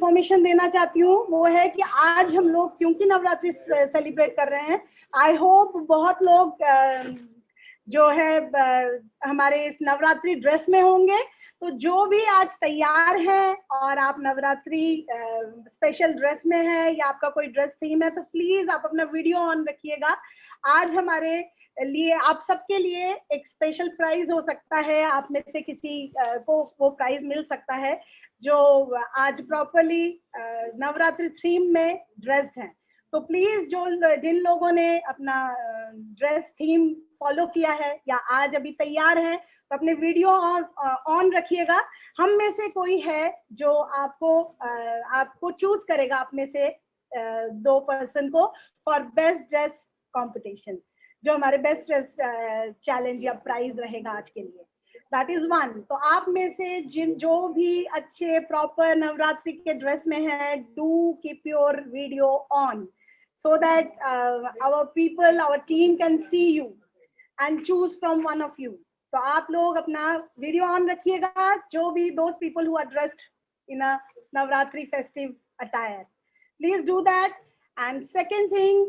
Information देना चाहती हूँ वो है कि आज हम लोग क्योंकि नवरात्रि सेलिब्रेट कर रहे हैं, आई होप बहुत लोग जो है हमारे इस नवरात्रि ड्रेस में होंगे। तो जो भी आज तैयार हैं और आप नवरात्रि स्पेशल ड्रेस में है या आपका कोई ड्रेस थीम है, तो प्लीज आप अपना वीडियो ऑन रखिएगा। आज हमारे लिए, आप सबके लिए एक स्पेशल प्राइज हो सकता है, आप में से किसी को वो प्राइज मिल सकता है जो आज प्रॉपरली नवरात्रि थीम में ड्रेस्ड हैं। तो प्लीज जिन लोगों ने अपना ड्रेस थीम फॉलो किया है या आज अभी तैयार हैं, तो अपने वीडियो ऑन रखिएगा। हम में से कोई है जो आपको चूज करेगा, आप में से 2 पर्सन को फॉर बेस्ट ड्रेस कंपटीशन, जो हमारे बेस्ट ड्रेस चैलेंज या प्राइज रहेगा आज के लिए। That is 1। तो आप में से जो भी अच्छे प्रॉपर नवरात्रि के ड्रेस में है, do keep your video on so that our people, our team can see you and choose from one of you. तो आप लोग अपना वीडियो ऑन रखिएगा, जो भी those people who are dressed in a Navratri festive attire, please do that. And second thing,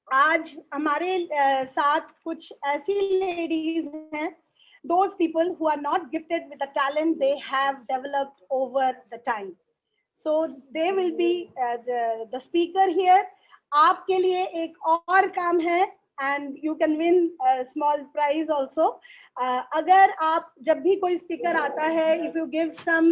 आज हमारे साथ कुछ ऐसी लेडीज हैं, those people who are not gifted with the talent they have developed over the time. So they will be the speaker here. आपके लिए एक और काम है and you can win small prize also. अगर आप जब भी कोई स्पीकर आता है, if you give some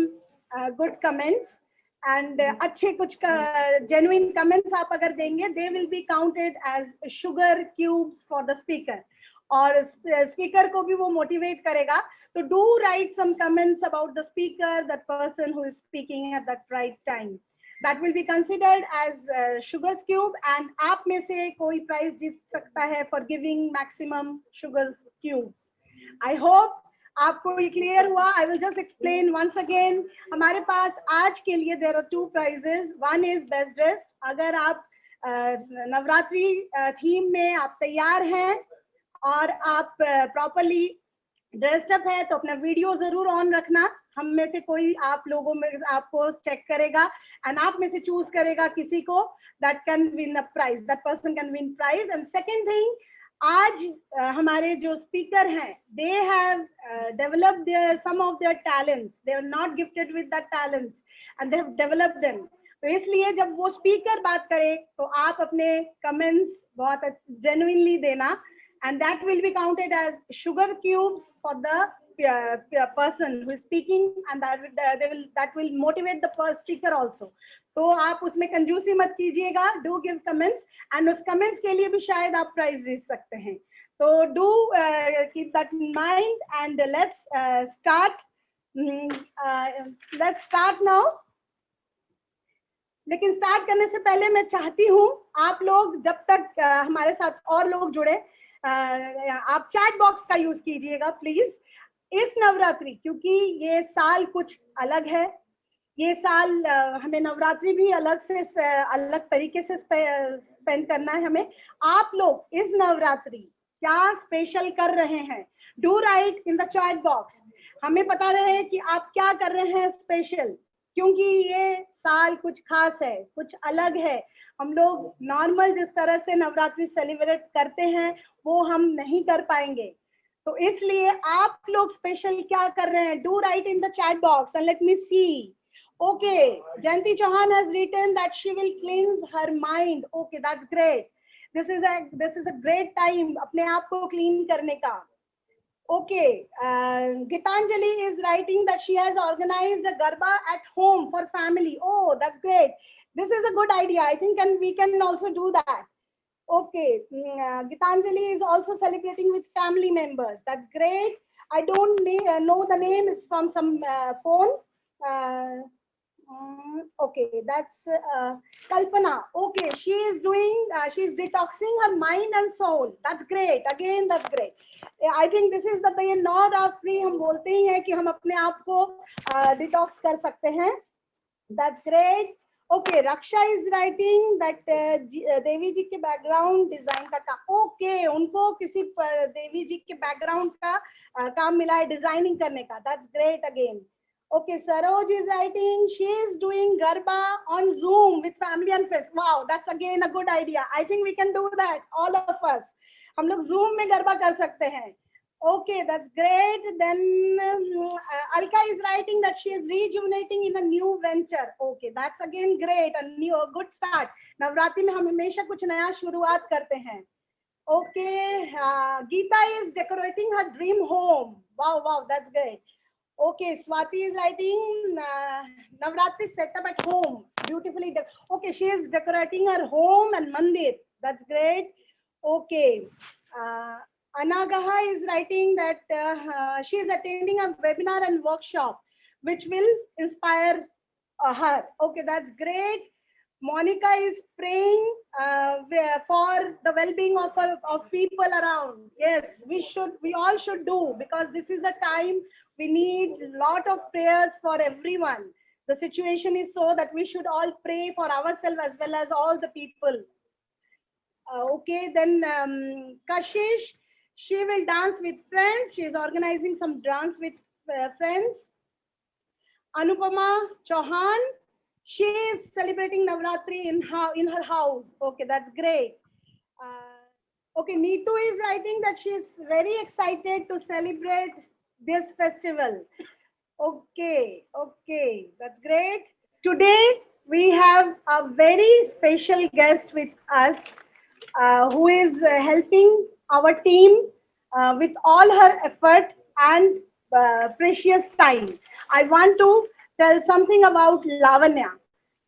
good comments and अच्छे कुछ जेन्युइन कमेंट्स आप अगर देंगे, they will be counted as sugar cubes for the speaker, और स्पीकर को भी वो मोटिवेट करेगा। तो do write some comments about the speaker, that person who is speaking at that right time, that will be considered as sugar cube, and आप में से कोई प्राइज जीत सकता है for giving maximum sugar cubes. I hope आपको ये clear हुआ। I will just explain once again. हमारे पास आज के लिए there are 2 prizes. One is best dressed. अगर आप नवरात्रि थीम में आप तैयार हैं और आप प्रॉपरली ड्रेस्ड अप है, तो अपना वीडियो जरूर ऑन रखना। हम में से कोई आप लोगों में आपको चेक करेगा एंड आप में से चूज करेगा किसी को that can win a prize, that person can win prize. And second thing, आज हमारे जो स्पीकर हैं, they have developed some of their talents, they are not gifted with that talents and they have developed them. तो इसलिए जब वो speaker बात करे तो आप अपने कमेंट्स बहुत जेन्युइनली देना, and that will be counted as sugar cubes for the person who is speaking, and that will motivate the speaker also. तो आप उसमें कंजूसी मत कीजिएगा, do give comments, and उस comments के लिए भी शायद आप प्राइज जीत सकते हैं। तो do keep that in mind, and let's start now. लेकिन स्टार्ट करने से पहले मैं चाहती हूँ आप लोग, जब तक हमारे साथ और लोग जुड़े, आप चैट बॉक्स का यूज कीजिएगा प्लीज। इस नवरात्रि, क्योंकि ये साल कुछ अलग है, ये साल हमें नवरात्रि भी अलग तरीके से स्पेंड करना है हमें। आप लोग इस नवरात्रि क्या स्पेशल कर रहे हैं, do write in the chat box. हमें पता रहे कि आप क्या कर रहे हैं स्पेशल, क्योंकि ये साल कुछ खास है, कुछ अलग है। हम लोग नॉर्मल जिस तरह से नवरात्रि सेलिब्रेट करते हैं वो हम नहीं कर पाएंगे, तो इसलिए आप लोग स्पेशल क्या कर रहे हैं, do write in the chat box and let me see. Okay, Jayanti Chauhan has written that she will cleanse her mind. Okay, that's great. This is a great time अपने आप को क्लीन करने का। Okay, Gitanjali is writing that she has organized a Garba at home for family. Oh, that's great. This is a good idea. I think we can also do that. Okay, Gitanjali is also celebrating with family members. That's great. I don't know the name. It's from some phone. Okay, that's Kalpana. Okay, she is she's detoxing her mind and soul. That's great. Again, that's great. I think this is the way Navratri हम बोलते ही हैं कि हम अपने आप को detox कर सकते हैं। That's great. Okay, Raksha is writing that देवी जी के बैकग्राउंड डिजाइन का काम। Okay, उनको किसी देवी जी के बैकग्राउंड का काम मिला है डिजाइनिंग करने का। That's great again. Okay, Saroj is writing, she is doing Garba on Zoom with family and friends. Wow, that's again a good idea. I think we can do that, all of us. हम लोग Zoom में गरबा कर सकते हैं. Okay, that's great. Then Alka is writing that she is rejuvenating in a new venture. Okay, that's again great. A good start. Navratri में हम हमेशा कुछ नया शुरुआत करते हैं. Okay, Geeta is decorating her dream home. Wow, wow, that's great. Okay, Swati is writing Navratri setup at home. Beautifully. Okay, she is decorating her home and mandir. That's great. Okay. Anagaha is writing that she is attending a webinar and workshop which will inspire her. Okay, that's great. Monica is praying for the well-being of people around. Yes, we all should do, because this is a time we need a lot of prayers for everyone. The situation is so that we should all pray for ourselves as well as all the people. Okay, then Kashish, she will dance with friends. She is organizing some dance with friends. Anupama Chauhan, she is celebrating Navratri in her house. Okay, that's great. Okay, Neetu is writing that she is very excited to celebrate this festival. Okay, okay, that's great. Today we have a very special guest with us who is helping our team with all her effort and precious time. I want to tell something about Lavanya.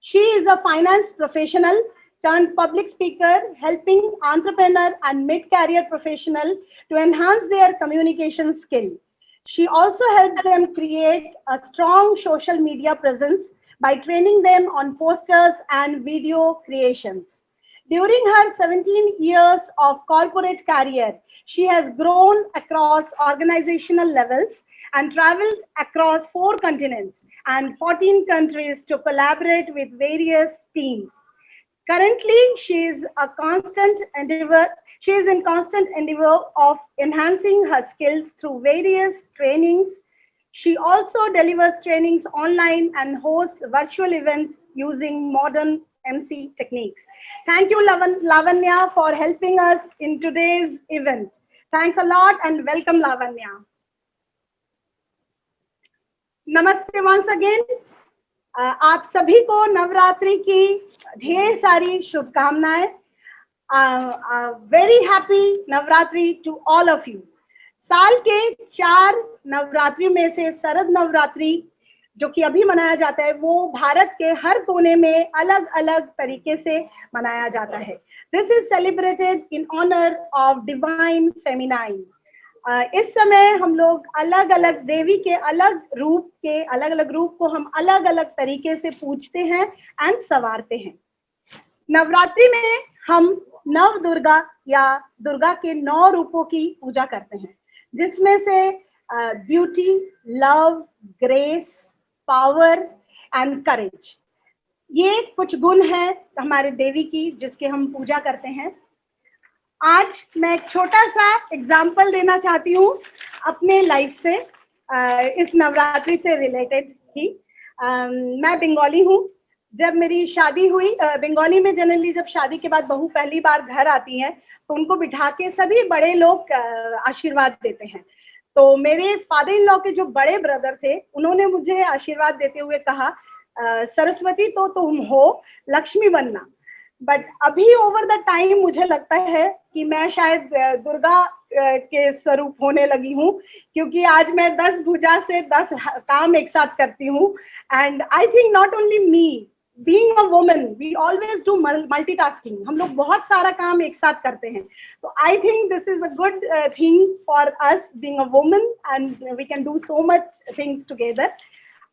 She is a finance professional turned public speaker, helping entrepreneur and mid-career professional to enhance their communication skill. She also helped them create a strong social media presence by training them on posters and video creations. During her 17 years of corporate career, she has grown across organizational levels and traveled across 4 continents and 14 countries to collaborate with various teams. Currently, she is in constant endeavor of enhancing her skills through various trainings. She also delivers trainings online and hosts virtual events using modern MC techniques. Thank you, Lavanya, for helping us in today's event. Thanks a lot and welcome, Lavanya. Namaste once again. आप सभी को नवरात्रि की ढेर सारी शुभकामनाएं. Very happy Navratri to all of you. साल के 4 नवरात्रि में से शरद नवरात्रि जो कि अभी मनाया जाता है, वो भारत के हर कोने में अलग अलग तरीके से मनाया जाता है. This is celebrated in honour of divine feminine. इस समय हम लोग अलग अलग देवी के अलग अलग रूप को हम अलग अलग तरीके से पूजते हैं एंड संवारते हैं. नवरात्रि में हम नव दुर्गा या दुर्गा के 9 रूपों की पूजा करते हैं, जिसमें से beauty, love, grace, power and courage, ये कुछ गुण हैं हमारे देवी की जिसके हम पूजा करते हैं. आज मैं एक छोटा सा एग्जाम्पल देना चाहती हूँ अपने लाइफ से, इस नवरात्रि से रिलेटेड ही. मैं बंगाली हूँ. जब मेरी शादी हुई, बंगाली में जनरली जब शादी के बाद बहू पहली बार घर आती है तो उनको बिठा के सभी बड़े लोग आशीर्वाद देते हैं. तो मेरे फादर इन लॉ के जो बड़े ब्रदर थे, उन्होंने मुझे आशीर्वाद देते हुए कहा, सरस्वती तो तुम हो, लक्ष्मी बनना. बट अभी ओवर द टाइम मुझे लगता है कि मैं शायद दुर्गा के स्वरूप होने लगी हूँ, क्योंकि आज मैं 10 भुजा से 10 काम एक साथ करती हूँ. And I think not only me, being a woman, we always do multitasking. हम लोग बहुत सारा काम एक साथ करते हैं. तो I think this is a good thing for us being a woman and we can do so much things together.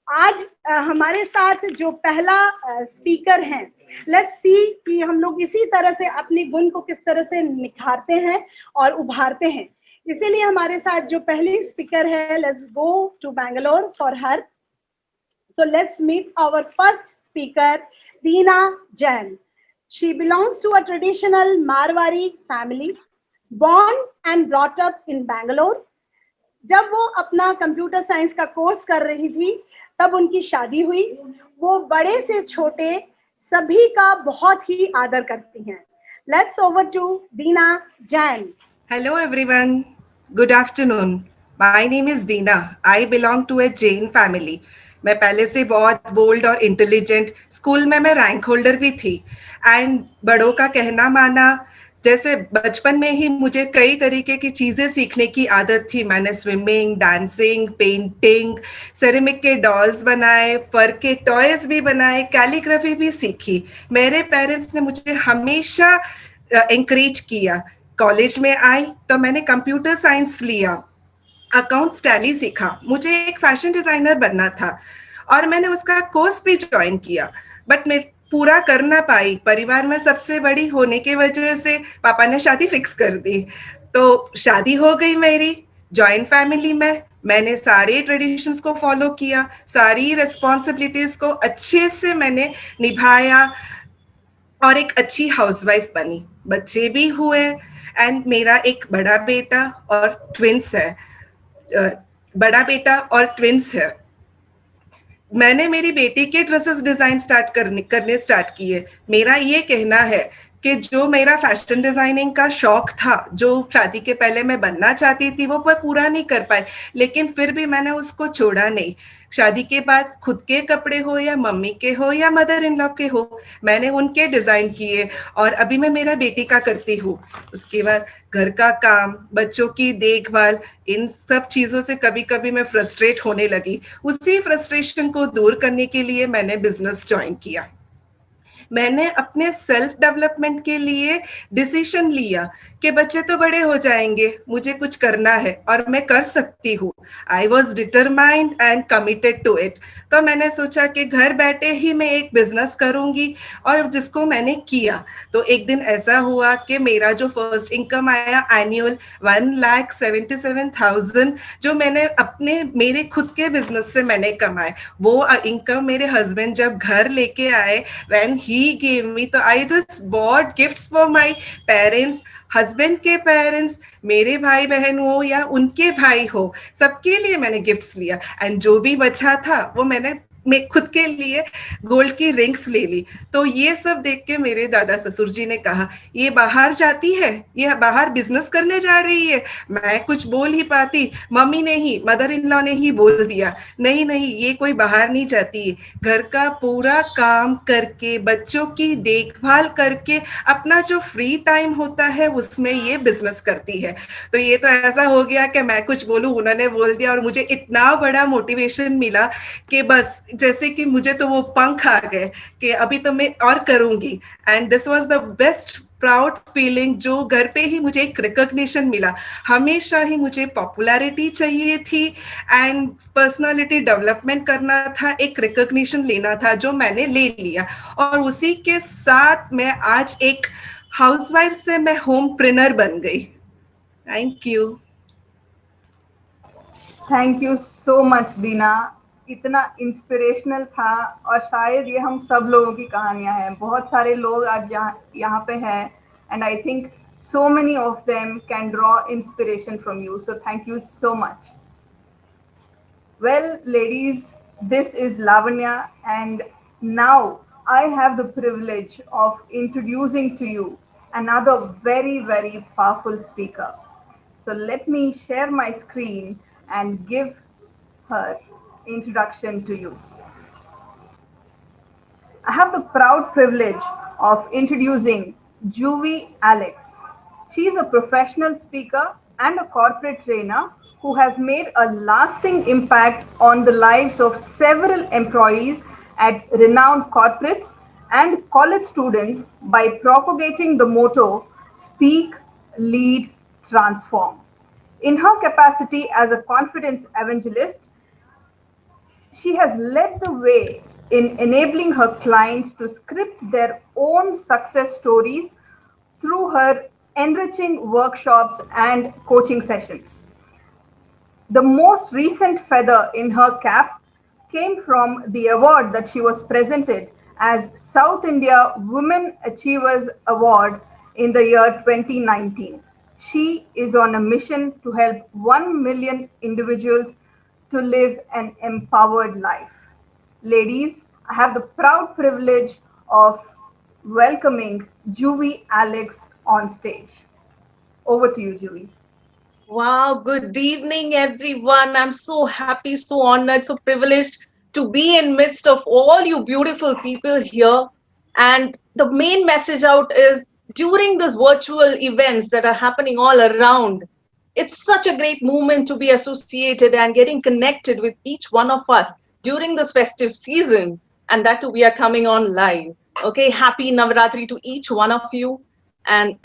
आज हमारे साथ जो पहला स्पीकर हैं, लेट्स सी कि हम लोग इसी तरह से अपने गुण को किस तरह से निखारते हैं और उभारते हैं. इसीलिए हमारे साथ जो पहली स्पीकर है, let's go to Bangalore for her. So let's meet our first speaker, Deena Jain. She belongs to a traditional Marwari family, born and brought up in Bangalore. जब वो अपना कंप्यूटर साइंस का कोर्स कर रही थी तब उनकी शादी हुई। वो बड़े से छोटे सभी का बहुत ही आदर करती हैं। Let's over to Deena Jain. Hello everyone. Good afternoon. My name is Deena. I belong to a Jain family. मैं पहले से बहुत बोल्ड और इंटेलिजेंट, स्कूल में मैं रैंक होल्डर भी थी एंड बड़ों का कहना माना। जैसे बचपन में ही मुझे कई तरीके की चीजें सीखने की आदत थी। मैंने स्विमिंग, डांसिंग, पेंटिंग, सेरेमिक के डॉल्स बनाए, फर के टॉयज भी बनाए, कैलीग्राफी भी सीखी। मेरे पेरेंट्स ने मुझे हमेशा एंकरेज किया। कॉलेज में आई तो मैंने कंप्यूटर साइंस लिया, अकाउंट्स टैली सीखा। मुझे एक फैशन डिजाइनर बनना था और मैंने उसका कोर्स भी ज्वाइन किया, बट मैं पूरा कर ना पाई। परिवार में सबसे बड़ी होने की वजह से पापा ने शादी फिक्स कर दी। तो शादी हो गई मेरी जॉइंट फैमिली में। मैंने सारे ट्रेडिशंस को फॉलो किया, सारी रिस्पॉन्सिबिलिटीज को अच्छे से मैंने निभाया और एक अच्छी हाउसवाइफ बनी। बच्चे भी हुए एंड मेरा एक बड़ा बेटा और ट्विंस है। अ, बड़ा बेटा और ट्विंस है। मैंने मेरी बेटी के ड्रेसेस डिजाइन करने स्टार्ट किए। मेरा ये कहना है कि जो मेरा फैशन डिजाइनिंग का शौक था, जो शादी के पहले मैं बनना चाहती थी, वो मैं पूरा नहीं कर पाई, लेकिन फिर भी मैंने उसको छोड़ा नहीं। शादी के बाद खुद के कपड़े हो या मम्मी के हो या मदर इन लॉ के हो, मैंने उनके डिजाइन किए और अभी मैं मेरा बेटी का करती हूँ। उसके बाद घर का काम, बच्चों की देखभाल, इन सब चीजों से कभी कभी मैं फ्रस्ट्रेट होने लगी। उसी फ्रस्ट्रेशन को दूर करने के लिए मैंने बिजनेस ज्वाइन किया। मैंने अपने सेल्फ डेवलपमेंट के लिए डिसीजन लिया कि बच्चे तो बड़े हो जाएंगे, मुझे कुछ करना है और मैं कर सकती हूँ। I was determined and committed to it. तो मैंने सोचा कि घर बैठे ही मैं एक बिजनेस करूंगी, और जिसको मैंने किया। तो एक दिन ऐसा हुआ कि मेरा जो फर्स्ट इनकम आया एनुअल 1,77,000, जो मैंने अपने मेरे खुद के बिजनेस से मैंने कमाए। वो इनकम मेरे हस्बैंड जब घर लेके आए, when he gave me, तो I just bought gifts for my parents, husband के पेरेंट्स, मेरे भाई बहन हो या उनके भाई हो, सबके लिए मैंने गिफ्ट्स लिया। एंड जो भी बचा था वो मैंने मैं खुद के लिए गोल्ड की रिंग्स ले ली। तो ये सब देख के मेरे दादा ससुर जी ने कहा, ये बाहर जाती है, ये बाहर बिजनेस करने जा रही है। मैं कुछ बोल ही पाती, मम्मी ने ही, मदर इन लॉ ने ही बोल दिया, नहीं नहीं, ये कोई बाहर नहीं जाती है, घर का पूरा काम करके, बच्चों की देखभाल करके, अपना जो फ्री टाइम होता है उसमें ये बिजनेस करती है। तो ये तो ऐसा हो गया कि मैं कुछ बोलूं, उन्होंने बोल दिया, और मुझे इतना बड़ा मोटिवेशन मिला कि बस जैसे कि मुझे तो वो पंख आ गए कि अभी तो मैं और करूंगी। And this was the best proud feeling, जो घर पे ही मुझे एक रिकॉग्निशन मिला। हमेशा ही मुझे पॉपुलैरिटी चाहिए थी एंड पर्सनालिटी डेवलपमेंट करना था, एक रिकॉग्निशन लेना था, जो मैंने ले लिया। और उसी के साथ मैं आज एक हाउसवाइफ से मैं होमप्रेन्योर बन गई। Thank you. Thank you so much Deena, इतना इंस्पिरेशनल था और शायद ये हम सब लोगों की कहानियां हैं। बहुत सारे लोग आज यहाँ पे हैं and I think so many of them can draw inspiration from you. So thank you so much. Well, ladies, this is Lavanya, and now I have the privilege of introducing to you another very, very powerful speaker. So let me share my screen and give her introduction to you. I have the proud privilege of introducing Juvi Alex. She is a professional speaker and a corporate trainer who has made a lasting impact on the lives of several employees at renowned corporates and college students by propagating the motto Speak, Lead, Transform. In her capacity as a confidence evangelist, she has led the way in enabling her clients to script their own success stories through her enriching workshops and coaching sessions. The most recent feather in her cap came from the award that she was presented as South India Women Achievers Award in the year 2019. She is on a mission to help 1 million individuals to live an empowered life. Ladies, I have the proud privilege of welcoming Juvi Alex on stage. Over to you, Juvi. Wow, good evening, everyone. I'm so happy, so honored, so privileged to be in midst of all you beautiful people here. And the main message out is during these virtual events that are happening all around, it's such a great moment to be associated and getting connected with each one of us during this festive season. And that too, we are coming on live. Okay, happy Navaratri to each one of you. And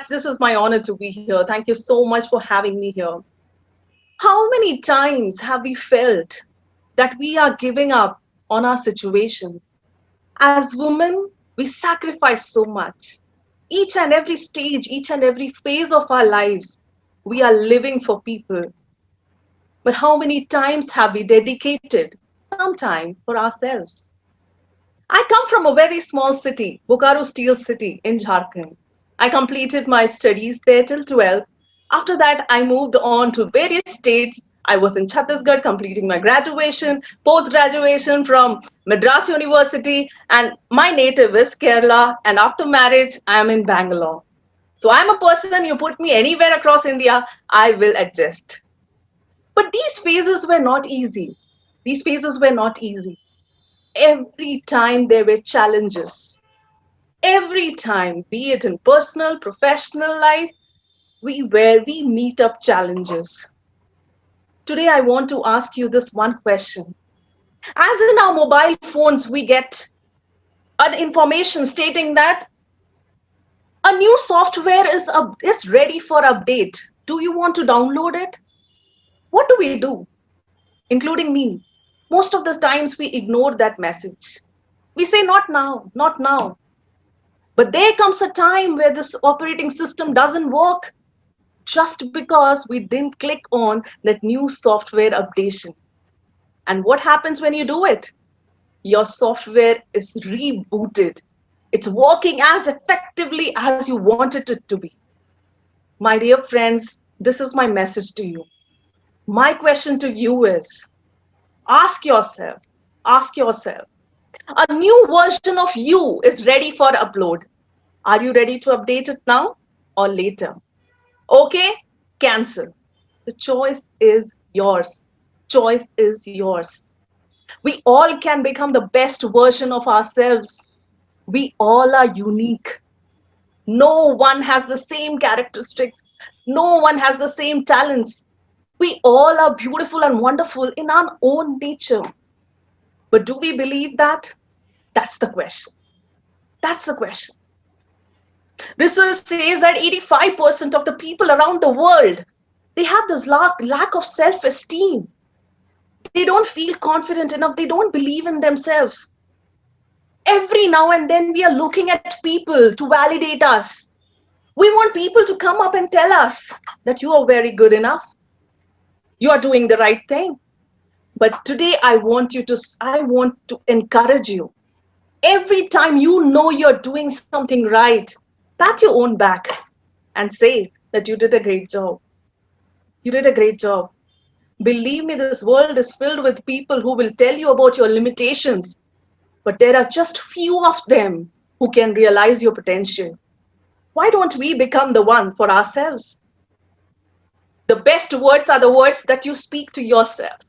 this is my honor to be here. Thank you so much for having me here. How many times have we felt that we are giving up on our situations? As women, we sacrifice so much. Each and every stage, each and every phase of our lives, we are living for people. But how many times have we dedicated some time for ourselves? I come from a very small city, Bokaro Steel City in Jharkhand. I completed my studies there till 12. After that, I moved on to various states. I was in Chhattisgarh completing my graduation, post graduation from Madras University, and my native is Kerala. And after marriage, I am in Bangalore. So I'm a person, you put me anywhere across India, I will adjust. But these phases were not easy. These phases were not easy. Every time there were challenges. Every time, be it in personal, professional life, we meet up challenges. Today, I want to ask you this one question. As in our mobile phones, we get an information stating that a new software is ready for update. Do you want to download it? What do we do? Including me. Most of the times we ignore that message. We say, not now, not now. But there comes a time where this operating system doesn't work just because we didn't click on that new software updation. And what happens when you do it? Your software is rebooted. It's working as effectively as you wanted it to be. My dear friends, this is my message to you. My question to you is, ask yourself, a new version of you is ready for upload. Are you ready to update it now or later? Okay, cancel. The choice is yours. Choice is yours. We all can become the best version of ourselves. We all are unique. No one has the same characteristics. No one has the same talents. We all are beautiful and wonderful in our own nature. But do we believe that? That's the question. That's the question. Research says that 85% of the people around the world, they have this lack of self-esteem. They don't feel confident enough. They don't believe in themselves. Every now and then we are looking at people to validate us. We want people to come up and tell us that you are very good enough. You are doing the right thing. But today I want to encourage you. Every time you know you're doing something right, pat your own back and say that you did a great job. You did a great job. Believe me, this world is filled with people who will tell you about your limitations, but there are just few of them who can realize your potential. Why don't we become the one for ourselves? The best words are the words that you speak to yourself.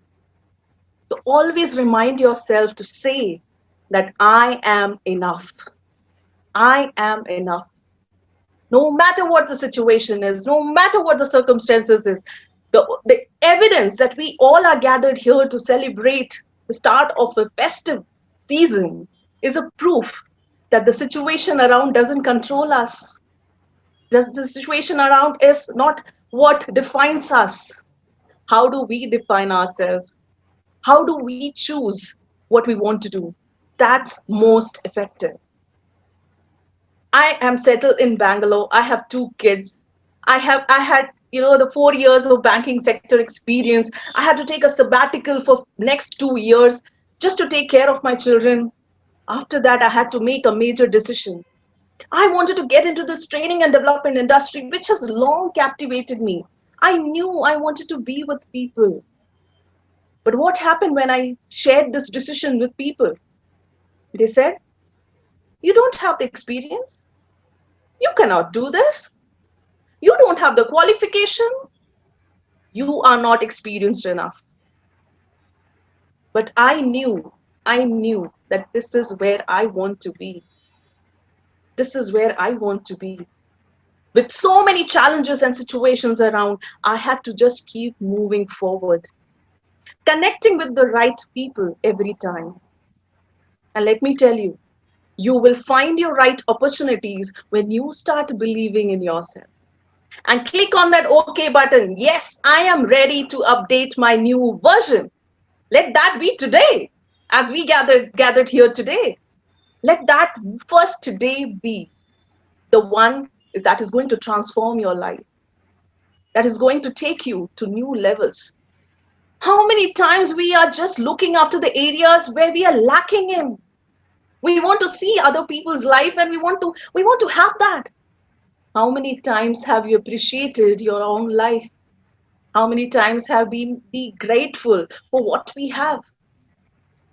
So always remind yourself to say that I am enough. I am enough. No matter what the situation is, no matter what the circumstances is, the evidence that we all are gathered here to celebrate the start of a festive season is a proof that the situation around doesn't control us. The situation around is not what defines us. How do we define ourselves? How do we choose what we want to do? That's most effective. I am settled in Bangalore. I have 2 kids. I had, the 4 years of banking sector experience. I had to take a sabbatical for next 2 years just to take care of my children. After that, I had to make a major decision. I wanted to get into this training and development industry, which has long captivated me. I knew I wanted to be with people. But what happened when I shared this decision with people? They said, "You don't have the experience. You cannot do this. You don't have the qualification. You are not experienced enough." But I knew that this is where I want to be. This is where I want to be. With so many challenges and situations around, I had to just keep moving forward, connecting with the right people every time. And let me tell you, you will find your right opportunities when you start believing in yourself. And click on that OK button. Yes, I am ready to update my new version. Let that be today, as we gathered here today. Let that first day be the one that is going to transform your life, that is going to take you to new levels. How many times we are just looking after the areas where we are lacking in? We want to see other people's life and we want to have that. How many times have you appreciated your own life? How many times have been be grateful for what we have?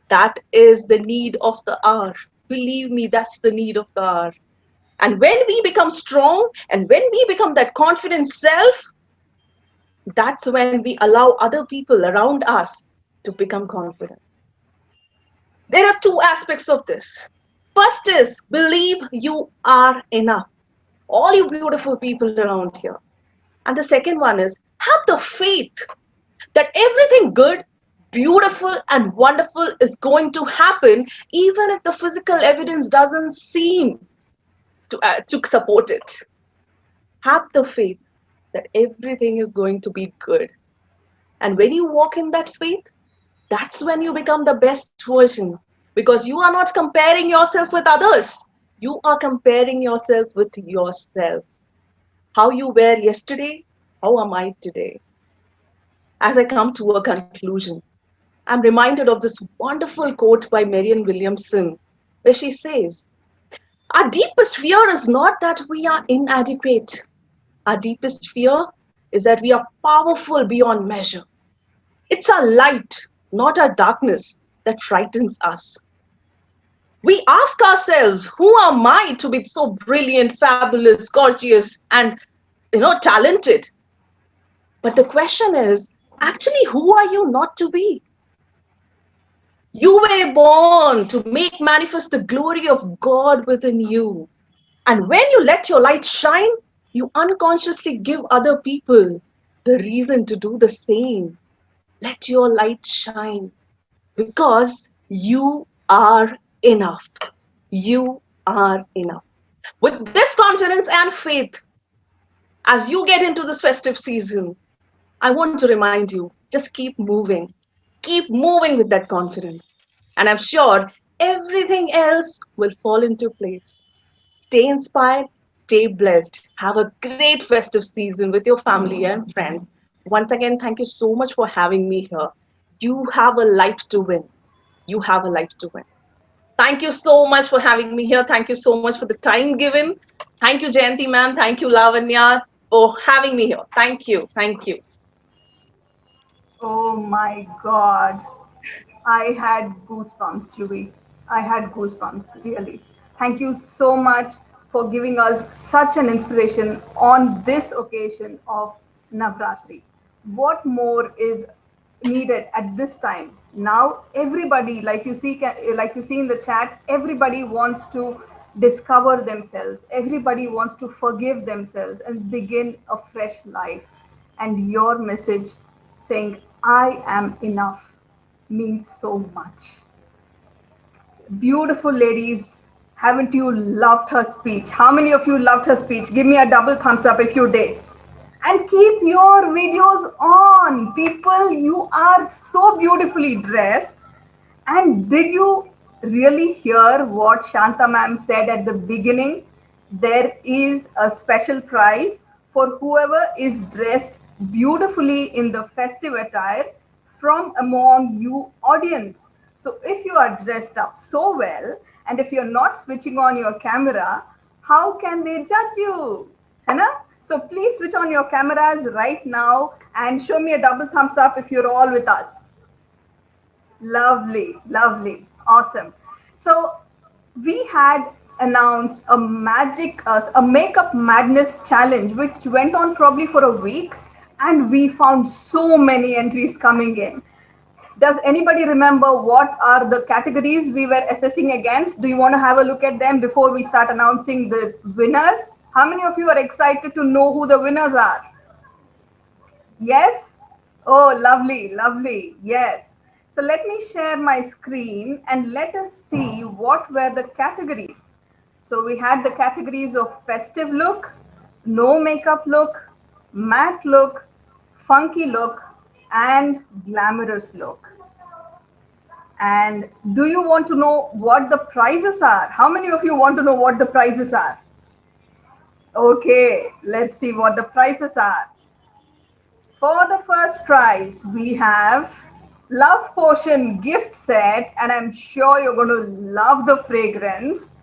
That is the need of the hour. Believe me, that's the need of the hour. And when we become strong and when we become that confident self, that's when we allow other people around us to become confident. There are two aspects of this. First is believe you are enough. All you beautiful people around here. And the second one is have the faith that everything good, beautiful, and wonderful is going to happen, even if the physical evidence doesn't seem to support it. Have the faith that everything is going to be good. And when you walk in that faith, that's when you become the best version, because you are not comparing yourself with others. You are comparing yourself with yourself. How you were yesterday, how am I today? As I come to a conclusion, I'm reminded of this wonderful quote by Marianne Williamson, where she says, "Our deepest fear is not that we are inadequate. Our deepest fear is that we are powerful beyond measure. It's our light, not our darkness, that frightens us." We ask ourselves, who am I to be so brilliant, fabulous, gorgeous, and talented? But the question is, actually, who are you not to be? You were born to make manifest the glory of God within you. And when you let your light shine, you unconsciously give other people the reason to do the same. Let your light shine because you are enough. You are enough. With this confidence and faith, as you get into this festive season, I want to remind you, just keep moving. Keep moving with that confidence. And I'm sure everything else will fall into place. Stay inspired, stay blessed. Have a great festive season with your family and friends. Once again, thank you so much for having me here. You have a life to win. You have a life to win. Thank you so much for having me here. Thank you so much for the time given. Thank you, Jayanti ma'am. Thank you, Lavanya, for having me here. Thank you. Thank you. Oh my God. I had goosebumps, Juvi. I had goosebumps, really. Thank you so much for giving us such an inspiration on this occasion of Navratri. What more is needed at this time? Now, everybody, like you see in the chat, everybody wants to discover themselves. Everybody wants to forgive themselves and begin a fresh life. And your message saying, "I am enough," means so much. Beautiful ladies, haven't you loved her speech? How many of you loved her speech? Give me a double thumbs up if you did. And keep your videos on. People, you are so beautifully dressed. And did you really hear what Shanta ma'am said at the beginning? There is a special prize for whoever is dressed beautifully in the festive attire from among you audience. So if you are dressed up so well and if you're not switching on your camera, how can they judge you? Hai? So please switch on your cameras right now and show me a double thumbs up if you're all with us. Lovely, lovely, awesome. So we had announced a makeup madness challenge, which went on probably for a week, and we found so many entries coming in. Does anybody remember what are the categories we were assessing against? Do you want to have a look at them before we start announcing the winners? How many of you are excited to know who the winners are? Yes? Oh, lovely, lovely. Yes. So let me share my screen and let us see what were the categories. So we had the categories of festive look, no makeup look, matte look, funky look, and glamorous look. And do you want to know what the prizes are? How many of you want to know what the prizes are? Okay, let's see what the prizes are. For the first prize, we have Love Potion gift set, and I'm sure you're going to love the fragrance,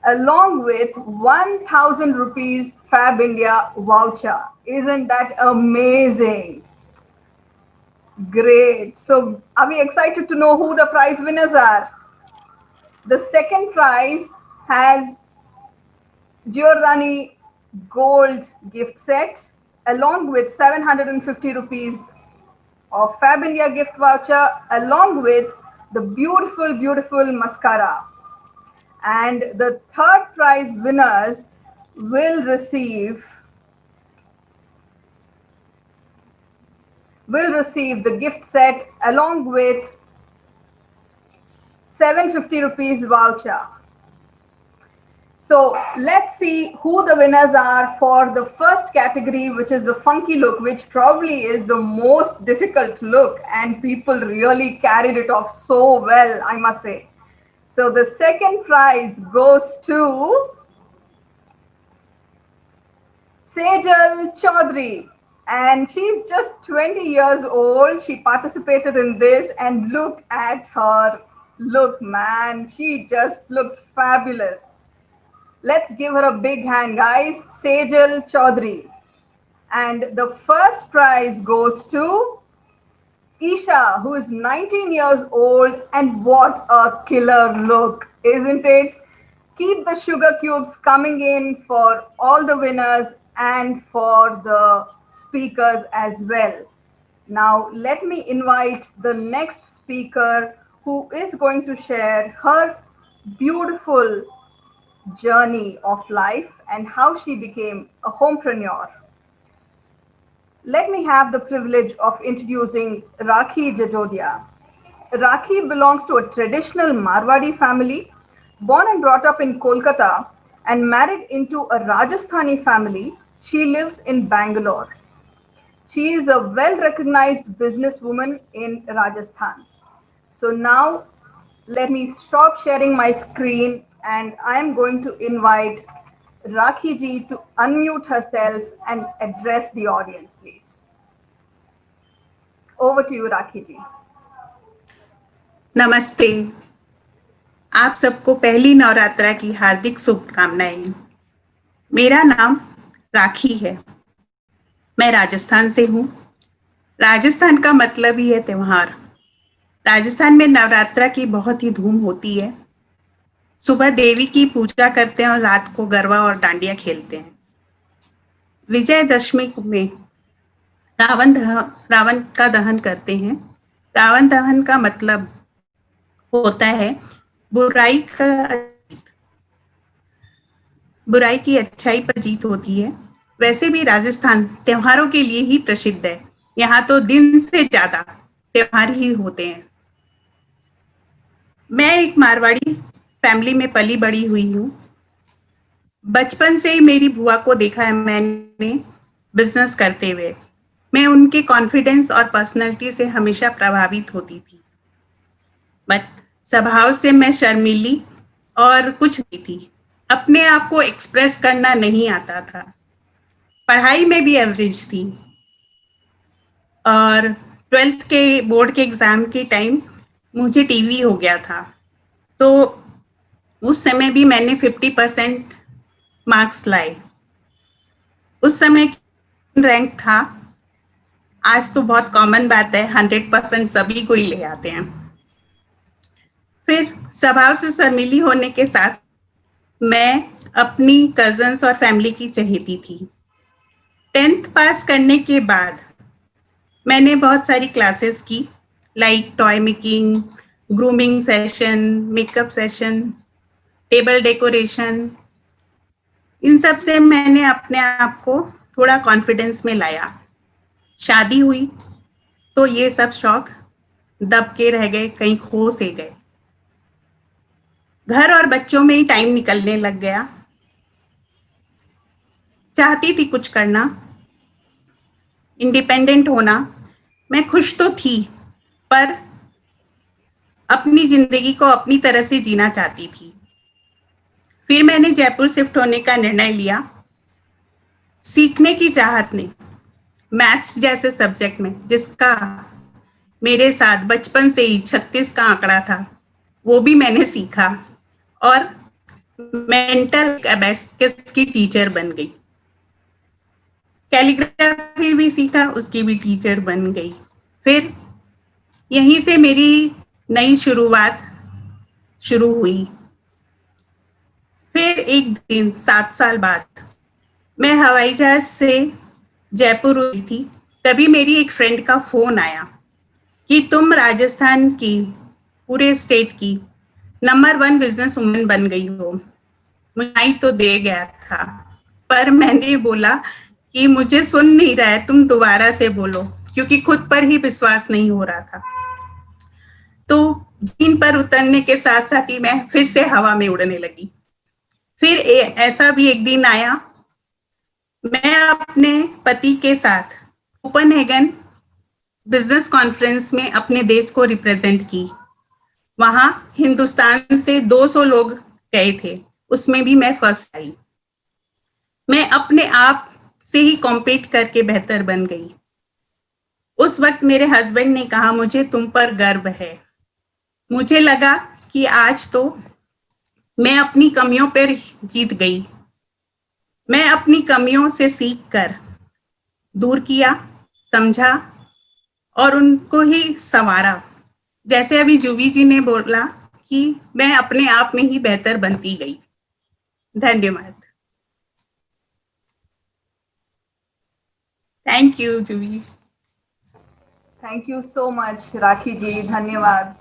along with 1000 rupees Fab India voucher. Isn't that amazing? Great. So, are we excited to know who the prize winners are? The second prize has Giordani Gold gift set, along with 750 rupees of Fab India gift voucher, along with the beautiful, beautiful mascara. And the third prize winners will receive the gift set along with 750 rupees voucher. So let's see who the winners are for the first category, which is the funky look, which probably is the most difficult look, and people really carried it off so well, I must say. So the second prize goes to Sejal Chaudhary, and she's just 20 years old. She participated in this, and look at her look, man. She just looks fabulous. Let's give her a big hand, guys. Sejal Chaudhary. And the first prize goes to Isha, who is 19 years old, and what a killer look, isn't it? Keep the sugar cubes coming in for all the winners and for the speakers as well. Now, let me invite the next speaker who is going to share her beautiful journey of life and how she became a homepreneur. Let me have the privilege of introducing Rakhi Jajodia. Rakhi belongs to a traditional Marwadi family, born and brought up in Kolkata and married into a Rajasthani family. She lives in Bangalore. She is a well-recognized businesswoman in Rajasthan. So now let me stop sharing my screen, and I am going to invite Rakhi ji to unmute herself and address the audience, please. Over to you, Rakhi ji. नमस्ते, आप सबको पहली नवरात्रा की हार्दिक शुभकामनाएं। मेरा नाम राखी है। मैं राजस्थान से हूँ। राजस्थान का मतलब ही है त्योहार। राजस्थान में नवरात्रा की बहुत ही धूम होती है। सुबह देवी की पूजा करते हैं और रात को गरबा और डांडिया खेलते हैं। विजयदशमी में रावण का दहन करते हैं। रावण दहन का मतलब होता है बुराई की अच्छाई पर जीत होती है। वैसे भी राजस्थान त्योहारों के लिए ही प्रसिद्ध है। यहाँ तो दिन से ज्यादा त्योहार ही होते हैं। मैं एक मारवाड़ी फैमिली में पली बड़ी हुई हूँ। बचपन से ही मेरी बुआ को देखा है मैंने बिजनेस करते हुए। मैं उनके कॉन्फिडेंस और पर्सनालिटी से हमेशा प्रभावित होती थी, बट स्वभाव से मैं शर्मीली और कुछ नहीं थी। अपने आप को एक्सप्रेस करना नहीं आता था। पढ़ाई में भी एवरेज थी और 12th के बोर्ड के एग्जाम के टाइम मुझे टीवी हो गया था। तो उस समय भी मैंने 50% मार्क्स लाए। उस समय रैंक था। आज तो बहुत कॉमन बात है, 100% सभी को ही ले आते हैं। फिर स्वभाव से शर्मीली होने के साथ मैं अपनी कजन्स और फैमिली की चहेती थी। 10th पास करने के बाद मैंने बहुत सारी क्लासेस की, like toy making, grooming session, makeup session, table decoration. इन सब से मैंने अपने आप को थोड़ा कॉन्फिडेंस में लाया। शादी हुई तो ये सब शौक दब के रह गए, कहीं खो से गए। घर और बच्चों में ही टाइम निकलने लग गया। चाहती थी कुछ करना, इंडिपेंडेंट होना। मैं खुश तो थी, पर अपनी जिंदगी को अपनी तरह से जीना चाहती थी। फिर मैंने जयपुर शिफ्ट होने का निर्णय लिया। सीखने की चाहत ने मैथ्स जैसे सब्जेक्ट में, जिसका मेरे साथ बचपन से ही 36 का आंकड़ा था, वो भी मैंने सीखा और मेंटल एबैकस की टीचर बन गई। कैलीग्राफी भी सीखा, उसकी भी टीचर बन गई। फिर यहीं से मेरी नई शुरुआत शुरू हुई। फिर एक दिन 7 साल बाद मैं हवाई जहाज से जयपुर हुई थी, तभी मेरी एक फ्रेंड का फोन आया कि तुम राजस्थान की, पूरे स्टेट की नंबर 1 बिजनेस वुमन बन गई हो। मुझे तो दे गया था, पर मैंने बोला कि मुझे सुन नहीं रहा है, तुम दोबारा से बोलो, क्योंकि खुद पर ही विश्वास नहीं हो रहा था। तो जमीन पर उतरने के साथ साथ ही मैं फिर से हवा में उड़ने लगी। फिर ऐसा भी एक दिन आया, मैं अपने पति के साथ कोपेनहेगन बिजनेस कॉन्फ्रेंस में अपने देश को रिप्रेजेंट की। वहां हिंदुस्तान से 200 लोग गए थे, उसमें भी मैं फर्स्ट आई। मैं अपने आप से ही कॉम्पीट करके बेहतर बन गई। उस वक्त मेरे हस्बैंड ने कहा, मुझे तुम पर गर्व है। मुझे लगा कि आज तो मैं अपनी कमियों पर जीत गई। मैं अपनी कमियों से सीख कर दूर किया, समझा और उनको ही संवारा। जैसे अभी जुवी जी ने बोला कि मैं अपने आप में ही बेहतर बनती गई। धन्यवाद। Thank you Juvi. Thank you so much, Rakhi ji. Dhanyawad.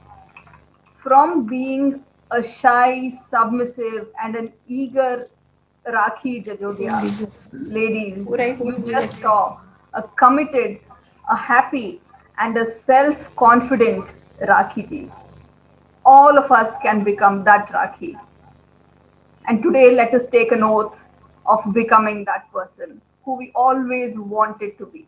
From being a shy, submissive, and an eager Rakhi Jajodia, ladies, you just saw a committed, a happy, and a self-confident Rakhi ji. All of us can become that Rakhi. And today, let us take an oath of becoming that person who we always wanted to be.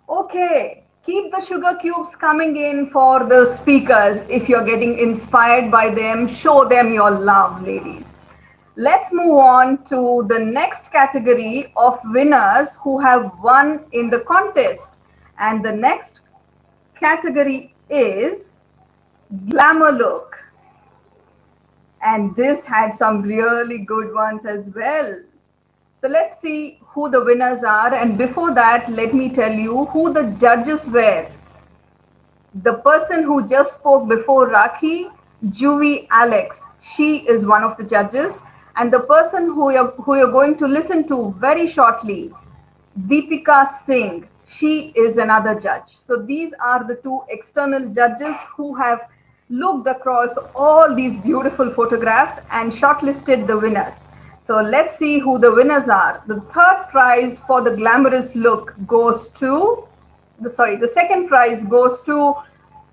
Okay, keep the sugar cubes coming in for the speakers. If you're getting inspired by them, show them your love, ladies. Let's move on to the next category of winners who have won in the contest. And the next category is Glamour Look. And this had some really good ones as well. So let's see who the winners are. And before that, let me tell you who the judges were. The person who just spoke before Rakhi, Juvi Alex, she is one of the judges. And the person who you're going to listen to very shortly, Deepika Singh, she is another judge. So these are the two external judges who have looked across all these beautiful photographs and shortlisted the winners. So let's see who the winners are. The third prize for the glamorous look goes to, the second prize goes to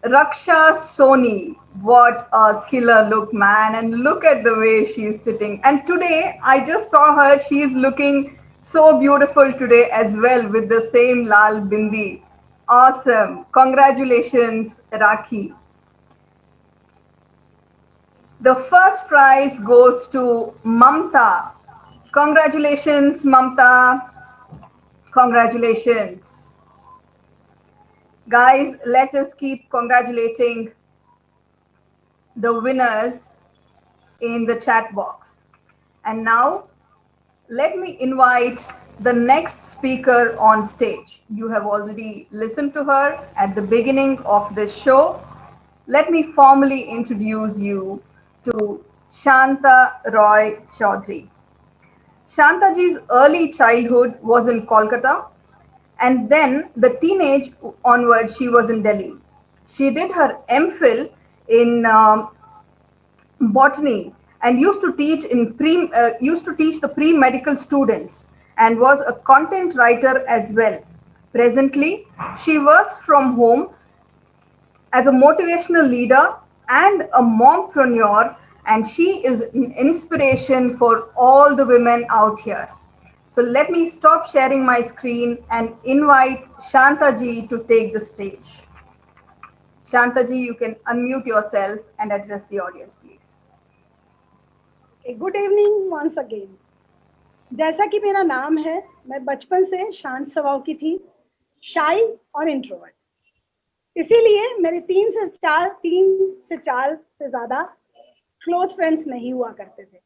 Raksha Soni. What a killer look, man. And look at the way she's sitting. And today, I just saw her. She's looking so beautiful today as well with the same Lal Bindi. Awesome. Congratulations, Rakhi. The first prize goes to Mamta. Congratulations, Mamta. Congratulations. Guys, let us keep congratulating the winners in the chat box. And now, let me invite the next speaker on stage. You have already listened to her at the beginning of this show. let me formally introduce you to Shanta Roy Chaudhary. Shantaji's early childhood was in Kolkata, and then the teenage onwards she was in Delhi. She did her MPhil in botany and used to teach the pre-medical students and was a content writer as well. Presently, she works from home as a motivational leader and a mompreneur, and she is an inspiration for all the women out here. So let me stop sharing my screen and invite Shantaji to take the stage. Shantaji, you can unmute yourself and address the audience, please. Good evening once again. जैसा कि मेरा नाम है, मैं बचपन से शांत स्वभाव की थी, शाई और इंट्रोवर्ट। इसीलिए मेरे 3 से 4 से ज़्यादा क्लोज फ्रेंड्स नहीं हुआ करते थे।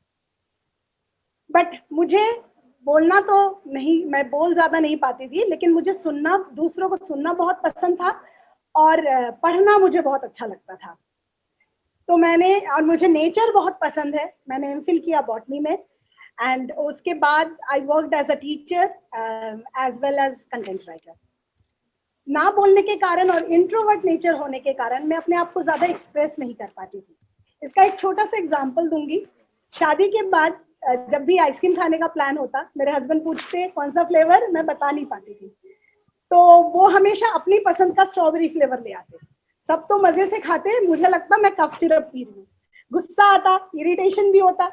बट मुझे बोलना तो नहीं, मैं बोल ज़्यादा नहीं पाती थी, लेकिन मुझे सुनना, दूसरों को सुनना बहुत पसंद था और पढ़ना मुझे बहुत अच्छा लगता था। तो और मुझे नेचर बहुत पसंद है। मैंने एमफिल किया बॉटनी में एंड उसके बाद I worked as a teacher as well as content writer. ना बोलने के कारण और इंट्रोवर्ट नेचर होने के कारण मैं अपने आप को ज़्यादा एक्सप्रेस नहीं कर पाती थी। इसका एक छोटा सा एग्जांपल दूंगी। शादी के बाद जब भी आइसक्रीम खाने का प्लान होता, मेरे हस्बैंड पूछते कौन सा फ्लेवर, मैं बता नहीं पाती थी, तो वो हमेशा अपनी पसंद का स्ट्रॉबेरी फ्लेवर ले आते। सब तो मजे से खाते, मुझे लगता मैं कफ सिरप पी रही हूँ। गुस्सा आता, इरिटेशन भी होता।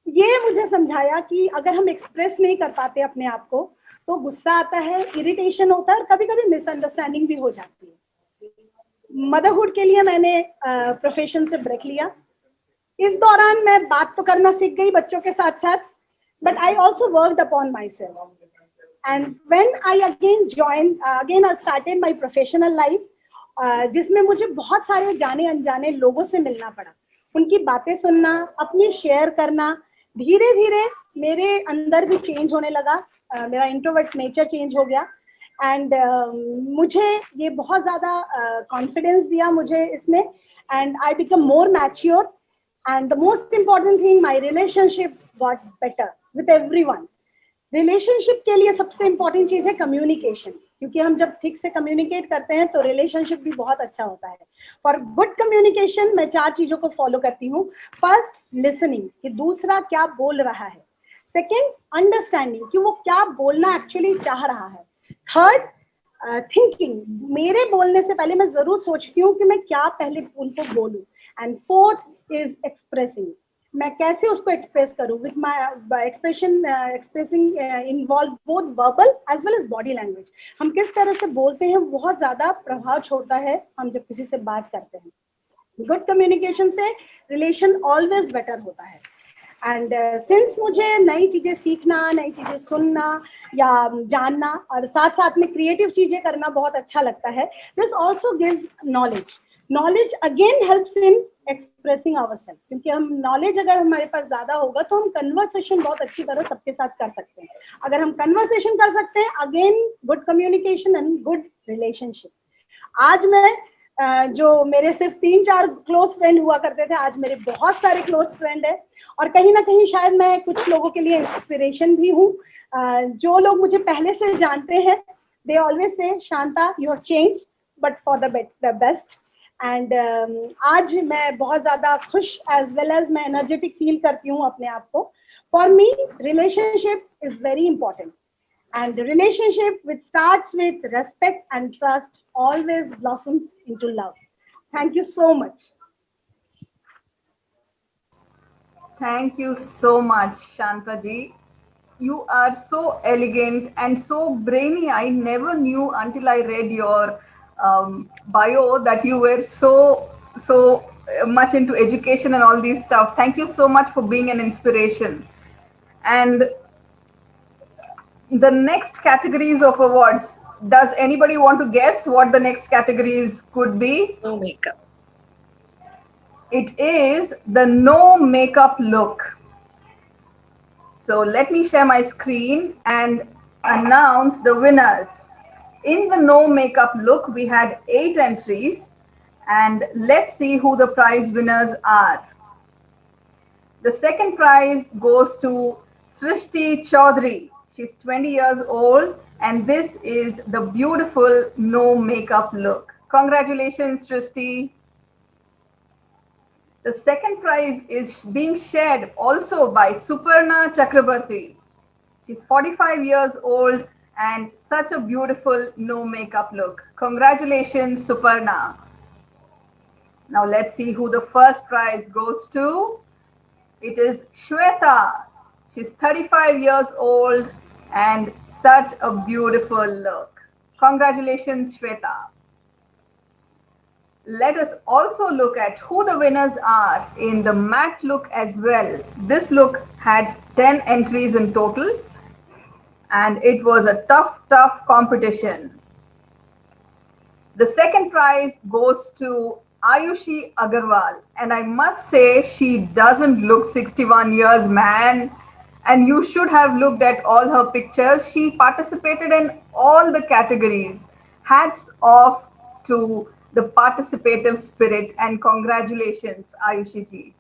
ये मुझे समझाया कि अगर हम एक्सप्रेस नहीं कर पाते अपने आप को तो गुस्सा आता है, इरिटेशन होता है और कभी कभी मिसअंडरस्टैंडिंग भी हो जाती है। मदरहुड के लिए मैंने प्रोफेशन से ब्रेक लिया। इस दौरान मैं बात तो करना सीख गई बच्चों के साथ साथ, but I also worked upon my self and when I again started my professional life, जिसमें मुझे बहुत सारे जाने अनजाने लोगों से मिलना पड़ा, उनकी बातें सुनना, अपनी शेयर करना। धीरे धीरे मेरे अंदर भी चेंज होने लगा, मेरा इंट्रोवर्ट नेचर चेंज हो गया एंड मुझे ये बहुत ज़्यादा कॉन्फिडेंस दिया मुझे इसमें and I become more mature and the most important thing, my relationship got better with everyone. Relationship के लिए सबसे इम्पोर्टेंट चीज़ है कम्युनिकेशन, क्योंकि हम जब ठीक से कम्युनिकेट करते हैं तो रिलेशनशिप भी बहुत अच्छा होता है। फॉर गुड कम्युनिकेशन मैं 4 चीज़ों को फॉलो करती हूँ। फर्स्ट, लिसनिंग, कि दूसरा क्या बोल रहा है। सेकेंड, अंडरस्टैंडिंग, कि वो क्या बोलना एक्चुअली चाह रहा है। थर्ड, थिंकिंग, मेरे बोलने से पहले मैं ज़रूर सोचती हूँ कि मैं क्या पहले उनको बोलूँ। एंड फोर्थ इज एक्सप्रेसिंग, मैं कैसे उसको एक्सप्रेस करूं with my expressing involve both verbal as well as body language. हम किस तरह से बोलते हैं बहुत ज़्यादा प्रभाव छोड़ता है हम जब किसी से बात करते हैं। गुड कम्युनिकेशन से रिलेशन ऑलवेज बेटर होता है एंड सिंस मुझे नई चीज़ें सीखना, नई चीज़ें सुनना या जानना और साथ साथ में क्रिएटिव चीज़ें करना बहुत अच्छा लगता है, this also gives knowledge. Knowledge again helps in expressing ourselves, क्योंकि हम नॉलेज अगर हमारे पास ज्यादा होगा तो हम कन्वर्सेशन बहुत अच्छी तरह सबके साथ कर सकते हैं। अगर हम कन्वर्सेशन कर सकते हैं, again good communication and good relationship. आज मैं जो मेरे सिर्फ 3-4 क्लोज फ्रेंड हुआ करते थे, आज मेरे बहुत सारे क्लोज फ्रेंड है और कहीं ना कहीं शायद मैं कुछ लोगों के लिए इंस्पिरेशन भी हूँ। जो लोग मुझे पहले से जानते हैं, they always say Shanta you have changed but for the best. And आज मैं बहुत ज़्यादा खुश एज वेल एज मैं एनर्जेटिक फील करती हूँ अपने आप को। For me relationship is very important and relationship which starts with respect and trust always blossoms into love. Thank you so much. Thank you so much, Shanta ji. You are so elegant and so brainy. I never knew until I read your bio that you were so much into education and all these stuff. Thank you so much for being an inspiration. And the next categories of awards, does anybody want to guess what the next categories could be? No makeup. It is the no makeup look. So let me share my screen and announce the winners. In the no makeup look, we had 8 entries, and let's see who the prize winners are. The second prize goes to Srishti Chaudhary. She's 20 years old, and this is the beautiful no makeup look. Congratulations, Srishti. The second prize is being shared also by Suparna Chakrabarti. She's 45 years old and such a beautiful no makeup look. Congratulations, Suparna. Now let's see who the first prize goes to. It is Shweta. She's 35 years old and such a beautiful look. Congratulations, Shweta. Let us also look at who the winners are in the matte look as well. This look had 10 entries in total, and it was a tough competition. The second prize goes to Ayushi Agarwal, and I must say she doesn't look 61 years, man. And you should have looked at all her pictures. She participated in all the categories. Hats off to the participative spirit, and congratulations, Ayushi ji.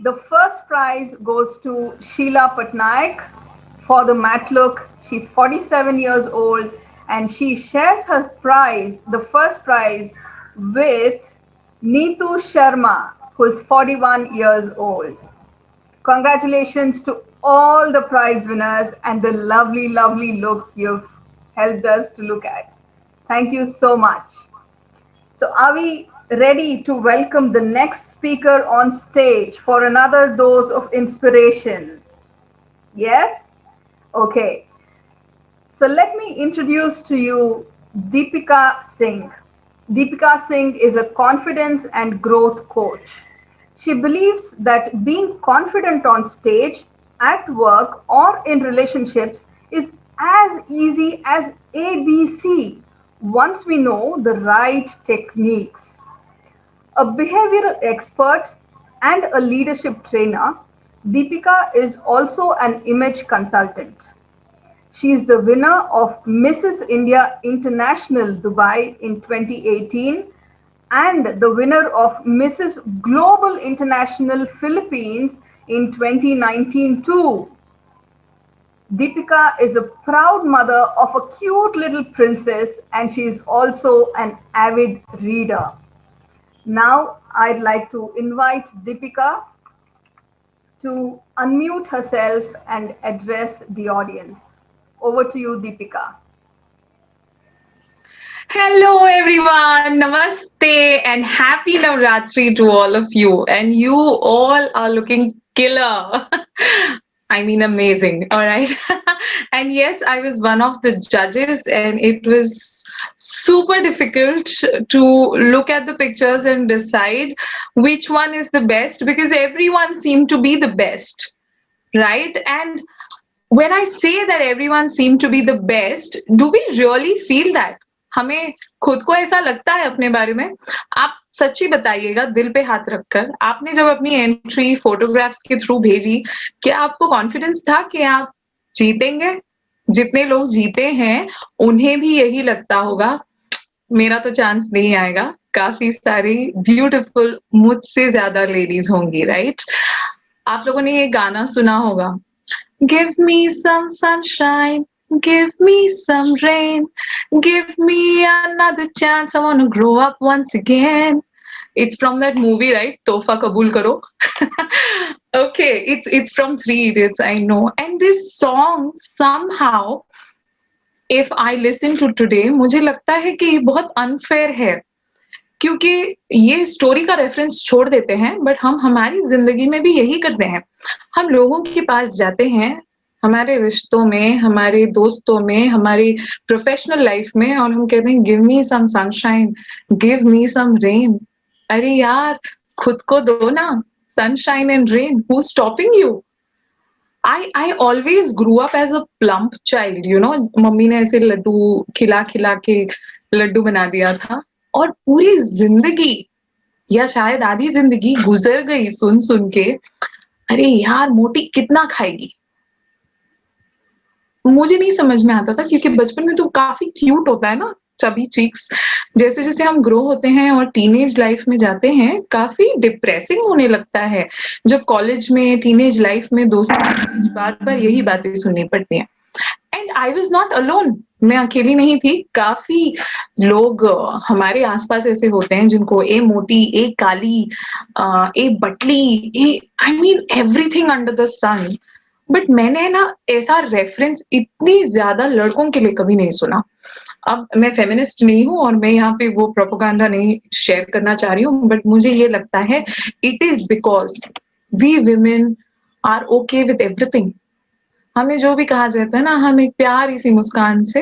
The first prize goes to Sheila Patnaik for the matte look. She's 47 years old and she shares her prize, the first prize, with Neetu Sharma, who is 41 years old. Congratulations to all the prize winners and the lovely looks you've helped us to look at. Thank you so much. So are we ready to welcome the next speaker on stage for another dose of inspiration? Yes? Okay. So let me introduce to you Deepika Singh. Deepika Singh is a confidence and growth coach. She believes that being confident on stage, at work, or in relationships is as easy as ABC once we know the right techniques. A behavioral expert and a leadership trainer, Deepika is also an image consultant. She is the winner of Mrs. India International Dubai in 2018 and the winner of Mrs. Global International Philippines in 2019 too. Deepika is a proud mother of a cute little princess and she is also an avid reader. Now I'd like to invite Deepika to unmute herself and address the audience. Over to you, Deepika. Hello everyone, namaste and happy Navratri to all of you. And you all are looking killer. I mean amazing, all right? And yes, I was one of the judges and it was super difficult to look at the pictures and decide which one is the best because everyone seemed to be the best, right? And when I say that everyone seemed to be the best, do we really feel that? हमें खुद को ऐसा लगता है अपने बारे में? आप सच्ची बताइएगा दिल पे हाथ रखकर, आपने जब अपनी एंट्री फोटोग्राफ्स के थ्रू भेजी, क्या आपको कॉन्फिडेंस था कि आप जीतेंगे? जितने लोग जीते हैं, उन्हें भी यही लगता होगा, मेरा तो चांस नहीं आएगा, काफी सारी ब्यूटीफुल मुझसे ज्यादा लेडीज होंगी, राइट? आप लोगों ने ये गाना सुना होगा, Give me some sunshine, give me some rain, give me another chance, I want to grow up once again. It's from that movie, right? Tofa Kabul Karo. Okay, it's from Three Idiots, I know. And this song somehow, if I listen to today, मुझे लगता है कि ये बहुत unfair है. क्योंकि ये story का रेफरेंस छोड़ देते हैं बट हम हमारी जिंदगी में भी यही करते हैं. हम लोगों के पास जाते हैं हमारे रिश्तों में, हमारे दोस्तों में, हमारी प्रोफेशनल लाइफ में और हम कहते हैं give me some sunshine, give me some rain. अरे यार खुद को दो ना sunshine and rain. Who stopping you? I always grew up as a plump child, you know. Mummy ने ऐसे लड्डू खिला खिला के लड्डू बना दिया था और पूरी जिंदगी या शायद आधी जिंदगी गुजर गई सुन सुन के अरे यार मोटी कितना खाएगी. मुझे नहीं समझ में आता था क्योंकि बचपन में तो काफी क्यूट होता है ना, चबी चीक्स। जैसे जैसे हम ग्रो होते हैं और टीनेज लाइफ में जाते हैं, काफी डिप्रेसिंग होने लगता है जब कॉलेज में, टीनेज लाइफ में दोस्तों के बार बार यही बातें सुननी पड़ती हैं। And I was not alone, मैं अकेली नहीं थी। काफी लोग हमारे आसपास ऐसे होते हैं जिनको ए मोटी, ए काली, ए बटली, ए I mean everything under the sun. But मैंने ना ऐसा रेफरेंस इतनी ज्यादा लड़कों के लिए कभी नहीं सुना। अब मैं फेमिनिस्ट नहीं हूँ और मैं यहाँ पे वो प्रोपोगंडा नहीं शेयर करना चाह रही हूँ, बट मुझे ये लगता है it is because we women are okay with everything. हमें जो भी कहा जाता है ना, हम एक प्यारी सी मुस्कान से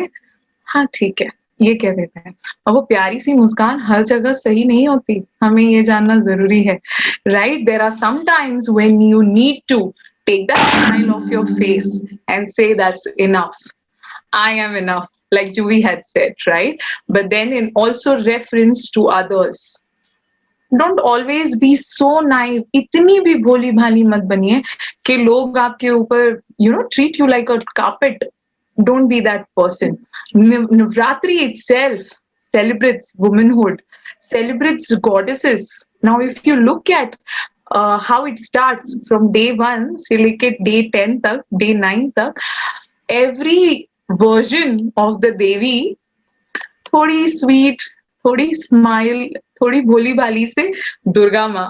हाँ ठीक है ये कह देते हैं। और वो प्यारी सी मुस्कान हर जगह सही नहीं होती, हमें ये जानना जरूरी है, right? There are some times when you need to take the smile off your face and say that's enough, I am enough, like Juvi had said, right? But then in also reference to others. Don't always be so naive. इतनी भी भोली भाली मत बनिए कि लोग आपके ऊपर, treat you like a carpet. Don't be that person. Navratri itself celebrates womanhood, celebrates goddesses. Now, if you look at how it starts from day 1 से लेके day 10 तक, day 9 तक, every version of the Devi थोड़ी sweet, थोड़ी smile, थोड़ी भोली भाली से Durga Ma,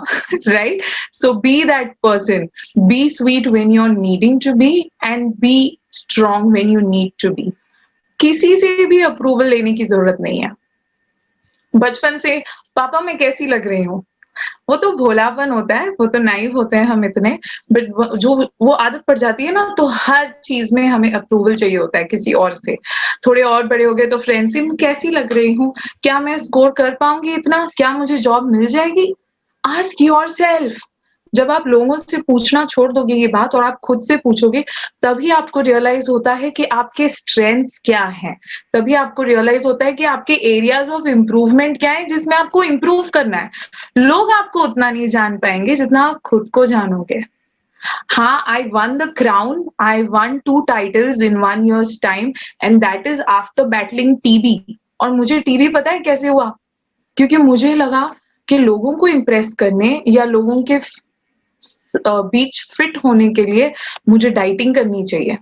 right? So be that person. Be sweet when you're needing to be and be strong when you need to be. किसी से भी approval लेने की जरूरत नहीं है। बचपन से पापा मैं कैसी लग रही हूँ, वो तो भोलापन होता है, वो तो नाइव होते हैं हम इतने, बट जो वो आदत पड़ जाती है ना, तो हर चीज में हमें अप्रूवल चाहिए होता है किसी और से। थोड़े और बड़े हो गए तो फ्रेंड से मैं कैसी लग रही हूँ, क्या मैं स्कोर कर पाऊंगी इतना, क्या मुझे जॉब मिल जाएगी? Ask yourself. जब आप लोगों से पूछना छोड़ दोगे ये बात और आप खुद से पूछोगे, तभी आपको रियलाइज होता है कि आपके स्ट्रेंथ्स क्या हैं, तभी आपको रियलाइज होता है कि आपके एरियाज ऑफ इम्प्रूवमेंट क्या है जिसमें आपको इम्प्रूव करना है। लोग आपको उतना नहीं जान पाएंगे जितना आप खुद को जानोगे। हाँ, I won the crown, I won 2 titles in 1 year's time and that is after battling TB। और मुझे टीबी पता है कैसे हुआ? क्योंकि मुझे लगा कि लोगों को इम्प्रेस करने या लोगों के बीच फिट होने के लिए मुझे डाइटिंग करनी चाहिए,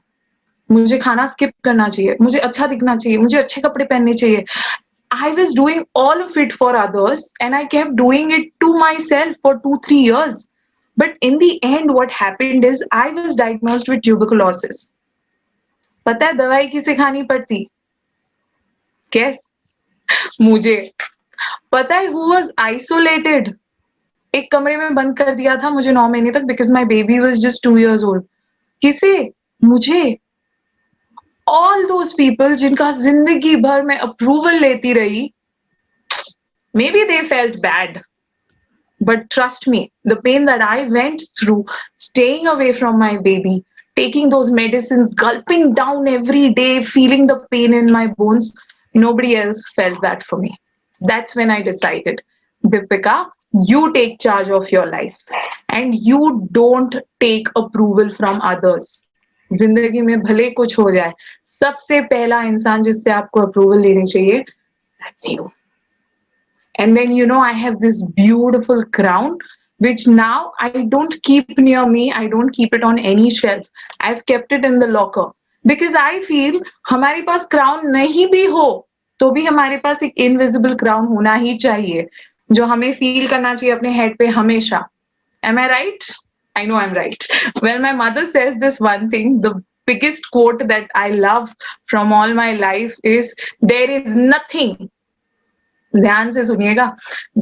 मुझे खाना स्किप करना चाहिए, मुझे अच्छा दिखना चाहिए, मुझे अच्छे कपड़े पहनने चाहिए। I was doing all of it for others and I kept doing it to myself for 2-3 years. But in the end, what happened is I was diagnosed with tuberculosis. पता है दवाई किसे खानी पड़ती? Guess? मुझे। पता है who was isolated? एक कमरे में बंद कर दिया था मुझे 9 महीने तक because my baby was just 2 years old. किसे? मुझे। All those people जिनका जिंदगी भर में अप्रूवल लेती रही, maybe they felt bad. But trust me, the pain that I went through, staying away from my baby, taking those medicines, gulping down every day, feeling the pain in my bones, nobody else felt that for me. That's when I decided, Deepika, you take charge of your life and you don't take approval from others. जिंदगी में भले कुछ हो जाए, सबसे पहला इंसान जिससे आपको अप्रूवल लेनी चाहिए, that's you. And then I have this beautiful crown which now I don't keep near me, I don't keep it on any shelf. I've kept it in the locker because I feel हमारे पास crown नहीं भी हो तो भी हमारे पास एक invisible crown होना ही चाहिए जो हमें feel करना चाहिए अपने head पे हमेशा. Am I right? I know I'm right. Well, my mother says this one thing, the biggest quote that I love from all my life is, there is nothing, ध्यान से सुनिएगा,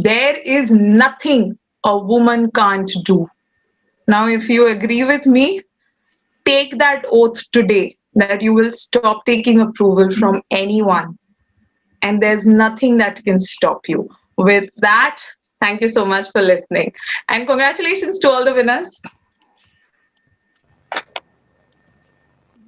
there is nothing a woman can't do. Now, if you agree with me, take that oath today that you will stop taking approval from anyone. And there's nothing that can stop you. With that, thank you so much for listening. And congratulations to all the winners.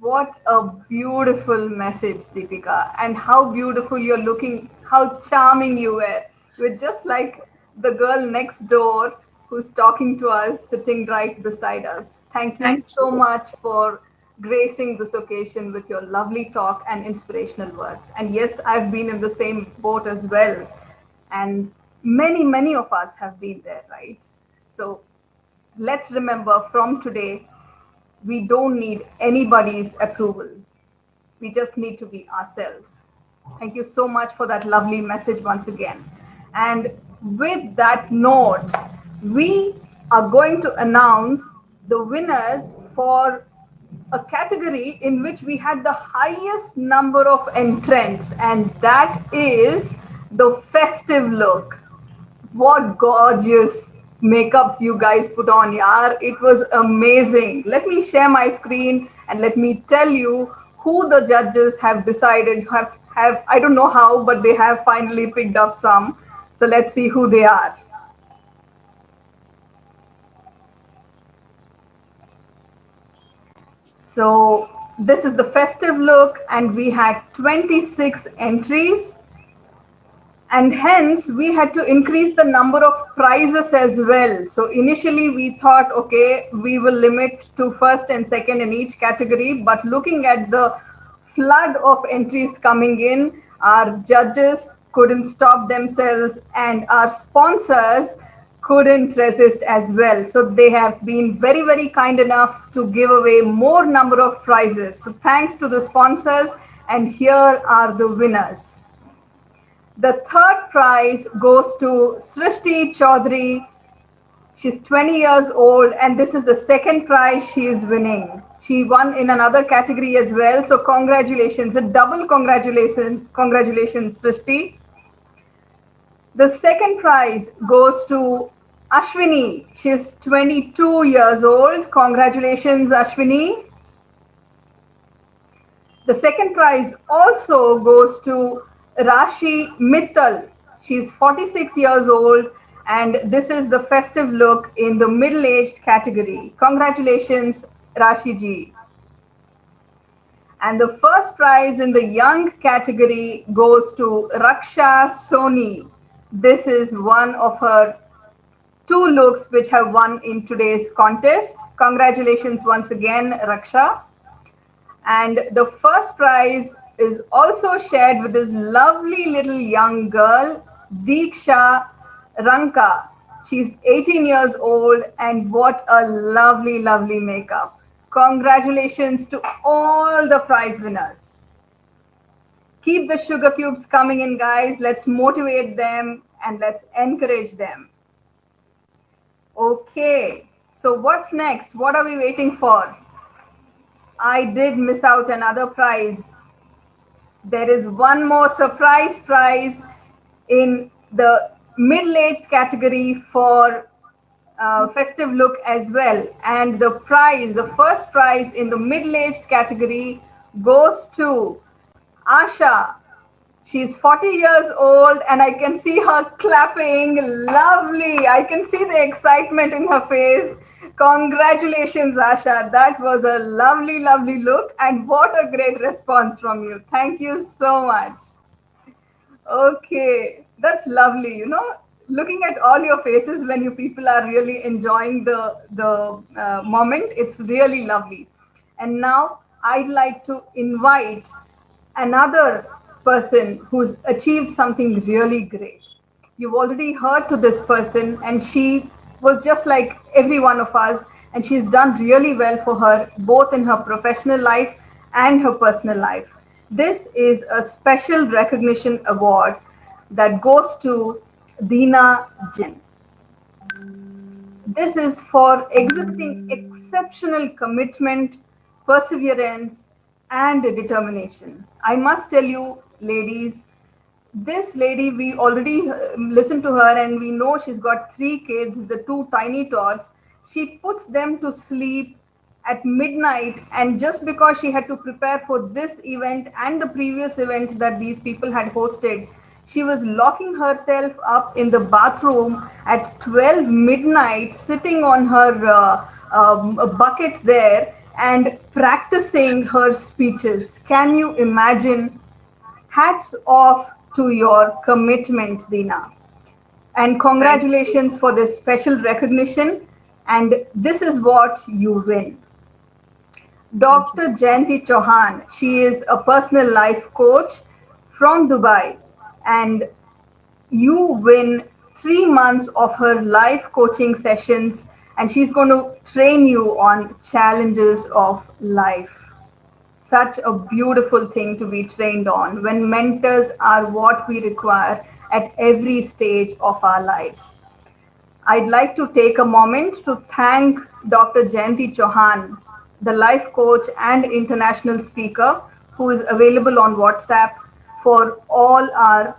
What a beautiful message, Deepika. And how beautiful you're looking, how charming you were. You're just like the girl next door who's talking to us, sitting right beside us. Thank you so much for gracing this occasion with your lovely talk and inspirational words. And yes, I've been in the same boat as well. And many of us have been there, right? So let's remember from today, we don't need anybody's approval. We just need to be ourselves. Thank you so much for that lovely message once again. And with that note, we are going to announce the winners for a category in which we had the highest number of entrants, and that is the festive look. What gorgeous makeups you guys put on, yaar. It was amazing. Let me share my screen and let me tell you who the judges have decided have I don't know how, but they have finally picked up some. So let's see who they are. So this is the festive look, and we had 26 entries. And hence we had to increase the number of prizes as well. So initially we thought, okay, we will limit to first and second in each category. But looking at the flood of entries coming in, our judges couldn't stop themselves and our sponsors couldn't resist as well. So they have been very kind enough to give away more number of prizes. So thanks to the sponsors, and here are the winners. The third prize goes to Srishti Chaudhary. She's 20 years old, and this is the second prize she is winning. She won in another category as well. So congratulations, a double congratulations, Srishti. The second prize goes to Ashwini. She's 22 years old. Congratulations, Ashwini. The second prize also goes to Rashi Mittal. She's 46 years old, and this is the festive look in the middle-aged category. Congratulations, Rashi ji. And the first prize in the young category goes to Raksha Soni. This is one of her 2 looks which have won in today's contest. Congratulations once again, Raksha. And the first prize is also shared with this lovely little young girl, Deeksha Ranka. She's 18 years old, and what a lovely makeup. Congratulations to all the prize winners. Keep the sugar cubes coming in, guys. Let's motivate them and let's encourage them. Okay, so what's next? What are we waiting for? I did miss out another prize. There is one more surprise prize in the middle-aged category for festive look as well. And the first prize in the middle-aged category goes to Asha. She's 40 years old, and I can see her clapping. Lovely. I can see the excitement in her face. Congratulations, Asha. That was a lovely look, and what a great response from you. Thank you so much. Okay, that's lovely. You know, looking at all your faces when you people are really enjoying the moment, it's really lovely. And now I'd like to invite another person who's achieved something really great. You've already heard to this person, and she was just like every one of us, and she's done really well for her, both in her professional life and her personal life. This is a special recognition award that goes to Deena Jain. This is for exhibiting exceptional commitment, perseverance, and determination. I must tell you, ladies, this lady, we already listened to her, and we know she's got 3 kids, the 2 tiny tots. She puts them to sleep at midnight, and just because she had to prepare for this event and the previous event that these people had hosted, she was locking herself up in the bathroom at 12 midnight, sitting on her bucket there and practicing her speeches. Can you imagine? Hats off to your commitment, Deena. And congratulations for this special recognition. And this is what you win. Dr. Jayanti Chauhan. She is a personal life coach from Dubai, and you win 3 months of her life coaching sessions, and she's going to train you on challenges of life. Such a beautiful thing to be trained on when mentors are what we require at every stage of our lives. I'd like to take a moment to thank Dr. Jayanti Chauhan, the life coach and international speaker who is available on WhatsApp for all our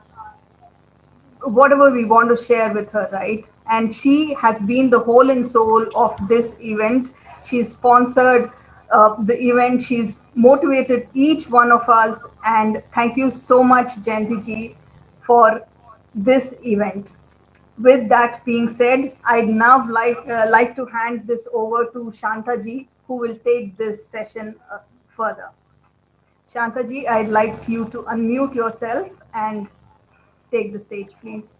whatever we want to share with her, right? And she has been the whole and soul of this event. She's sponsored the event. She's motivated each one of us. And thank you so much, Jayanti ji, for this event. With that being said, I'd now like to hand this over to Shanta ji, who will take this session further. Shanta ji, I'd like you to unmute yourself and take the stage, please.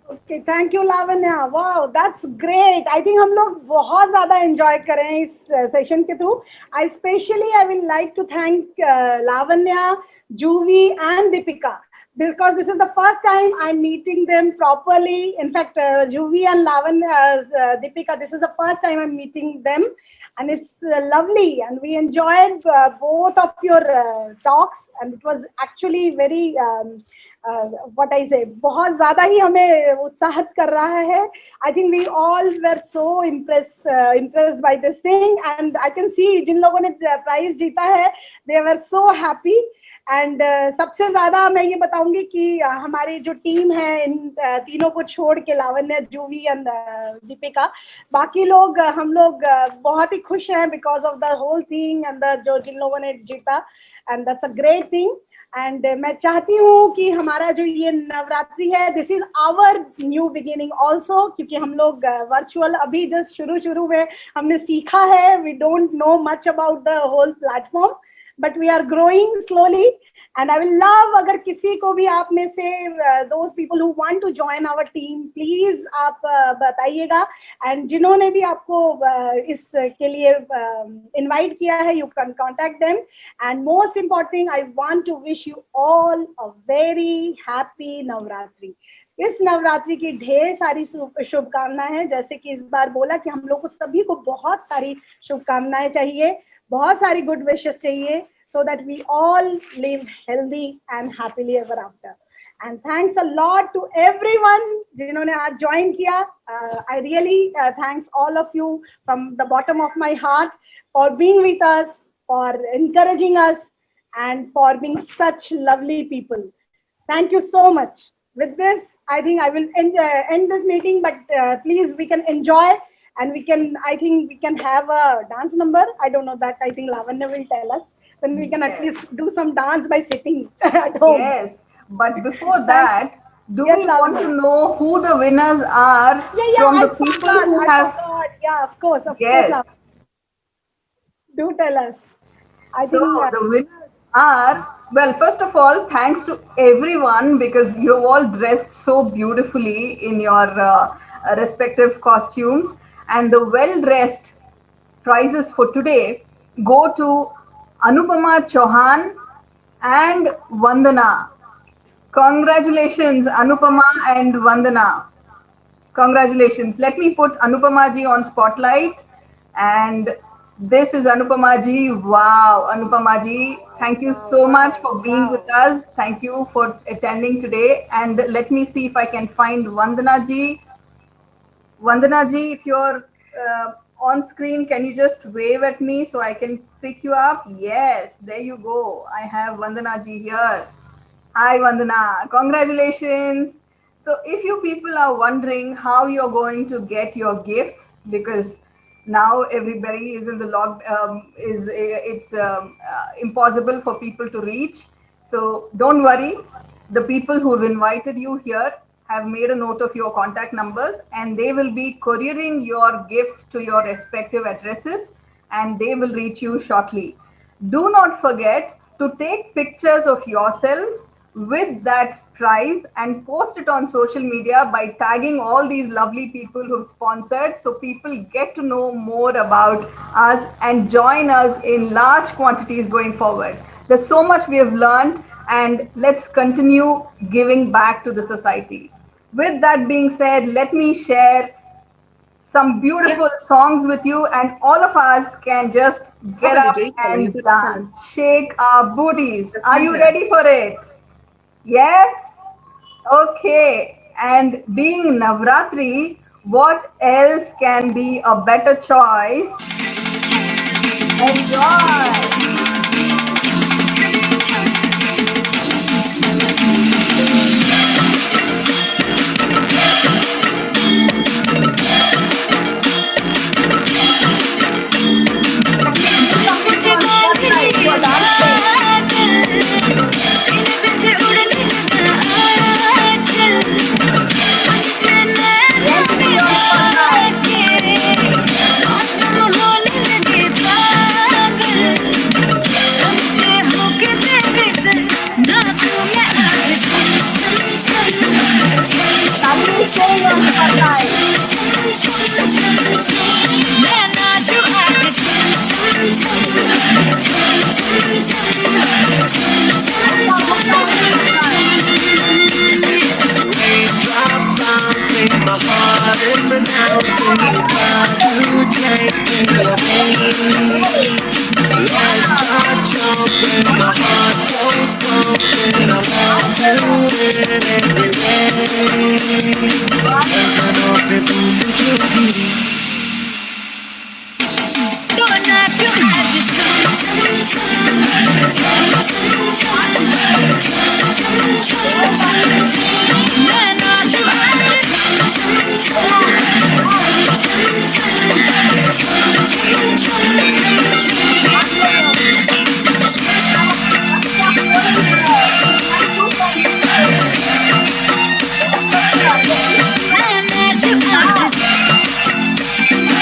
Okay, thank you, Lavanya. Wow, that's great. I think हम लोग बहुत ज़्यादा enjoy कर रहे हैं इस session के through. I will like to thank Lavanya, Juvi, and Deepika, because this is the first time I'm meeting them properly. In fact, Juvi and Lavanya, Deepika, this is the first time I'm meeting them. And it's lovely, and we enjoyed both of your talks, and it was actually very what I say, बहुत ज़्यादा ही हमें उत्साहित कर रहा है. I think we all were so impressed by this thing, and I can see जिन लोगों ने prize जीता है, they were so happy. And सबसे ज्यादा मैं ये बताऊंगी कि हमारी जो टीम है इन तीनों को छोड़ के, लावण्य, जूवी एंड दीपिका, बाकी लोग हम लोग बहुत ही खुश हैं because of the whole thing and जो जिन लोगों ने जीता, and that's a great thing. And मैं चाहती हूँ कि हमारा जो ये नवरात्रि है, this is our new beginning also, क्योंकि हम लोग वर्चुअल अभी जस्ट शुरू में हमने सीखा है. We don't know much about the whole platform, but we are growing slowly. And I will love अगर किसी को भी आप में से those people who want to join our team, please आप बताइएगा. and जिन्होंने भी आपको इस के लिए invite किया है, you can contact them. And most important, I want to wish you all a very happy Navratri. इस नवरात्रि की ढेर सारी शुभकामनाएं हैं. जैसे कि इस बार बोला कि हम लोग को सभी को बहुत सारी शुभकामनाएं चाहिए, बहुत सारी गुड विशेस चाहिए, so that we all live healthy and happily ever after. And thanks a lot to everyone जिन्होंने आज join किया. I really thanks all of you from the bottom of my heart for being with us, for encouraging us, and for being such lovely people. Thank you so much. With this, I think I will end this meeting, but please, we can enjoy. And I think we can have a dance number. I don't know that. I think Lavanya will tell us. Then we can at least do some dance by sitting at home. Yes, but before that, do Yes, we want Lavanya. to know who the winners are from the people who have? Forgot. Yeah, of course, Yes. Lavanya. Do tell us. I So think the winners are, well, first of all, thanks to everyone, because you've all dressed so beautifully in your respective costumes, and the well-dressed prizes for today go to Anupama Chauhan and Vandana. Congratulations, Anupama and Vandana. Congratulations. Let me put Anupama ji on spotlight. And this is Anupama ji. Wow, Anupama ji, thank you so much for being with us. Thank you for attending today. And let me see if I can find Vandana ji. Vandana ji, if you're on screen, can you just wave at me so I can pick you up? Yes, there you go. I have Vandana ji here. Hi, Vandana. Congratulations. So if you people are wondering how you're going to get your gifts, because now everybody is in the it's impossible for people to reach. So don't worry. The people who've invited you here have made a note of your contact numbers, and they will be couriering your gifts to your respective addresses, and they will reach you shortly. Do not forget to take pictures of yourselves with that prize and post it on social media by tagging all these lovely people who've sponsored, so people get to know more about us and join us in large quantities going forward. There's so much we have learned, and let's continue giving back to the society. With that being said, let me share some beautiful songs with you, and all of us can just get up and dance, shake our booties. Are you ready for it? Yes? Okay. And being Navratri, what else can be a better choice? Enjoy! Raindrop bouncing, my heart is announcing you got to take me away. Let's start jumping, my heart goes pumping. I love you in every way. Gana pe tu mujhe giri. तो नाचो आज छम छम छम छम छम छम छम छम मैं नाचो आज छम छम छम छम छम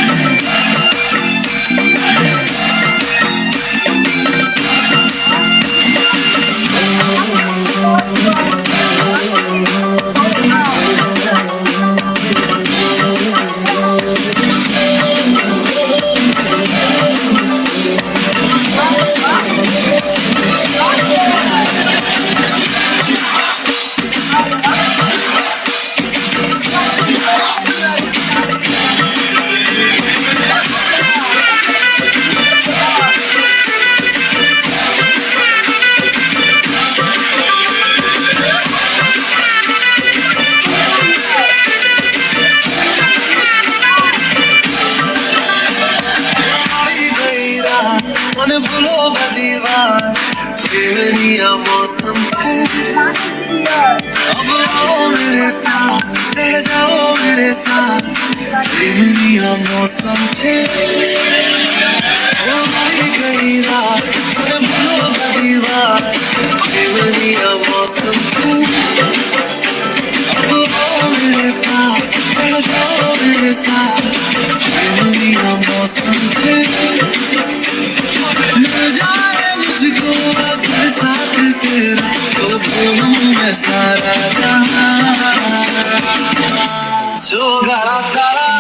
मैं नाचो आज मौसम अब आओ मेरे पास रह जाओ मेरे साथ प्रेमनिया मौसम गई रात भूलो दीवार प्रेमनिया मौसम अब आओ मेरे पास रह जाओ मेरे साथ प्रेमनिया मौसम मिल जाए मुझको अपने साथ तेरा तो भूलूं मैं सारा जहां जो गला तारा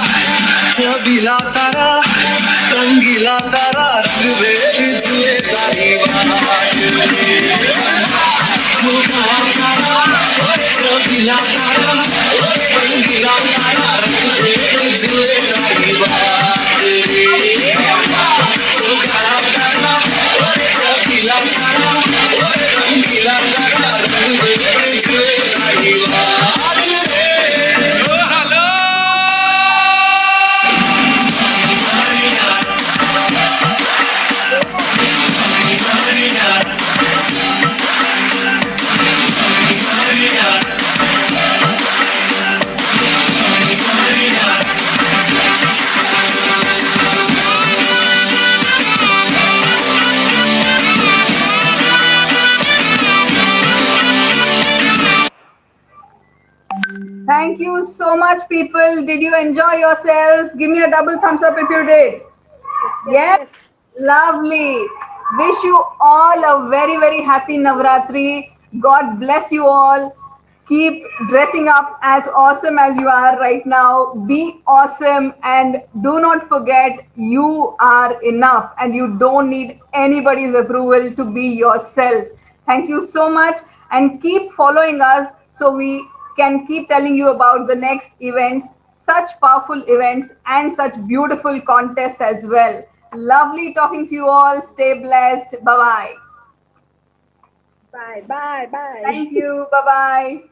छबीला तारा रंगीला तारा रंग बेर छुए तारी बात जो गला तारा छबीला तारा रंगीला तारा रंग बेर छुए तारी बात Thank you so much, people. Did you enjoy yourselves? Give me a double thumbs up if you did. Yes? Lovely. Wish you all a very, very happy Navratri. God bless you all. Keep dressing up as awesome as you are right now. Be awesome and do not forget you are enough and you don't need anybody's approval to be yourself. Thank you so much and keep following us so we can keep telling you about the next events, such powerful events and such beautiful contests as well. Lovely talking to you all. Stay blessed. Bye bye. Bye, bye, bye. Thank you. Bye bye.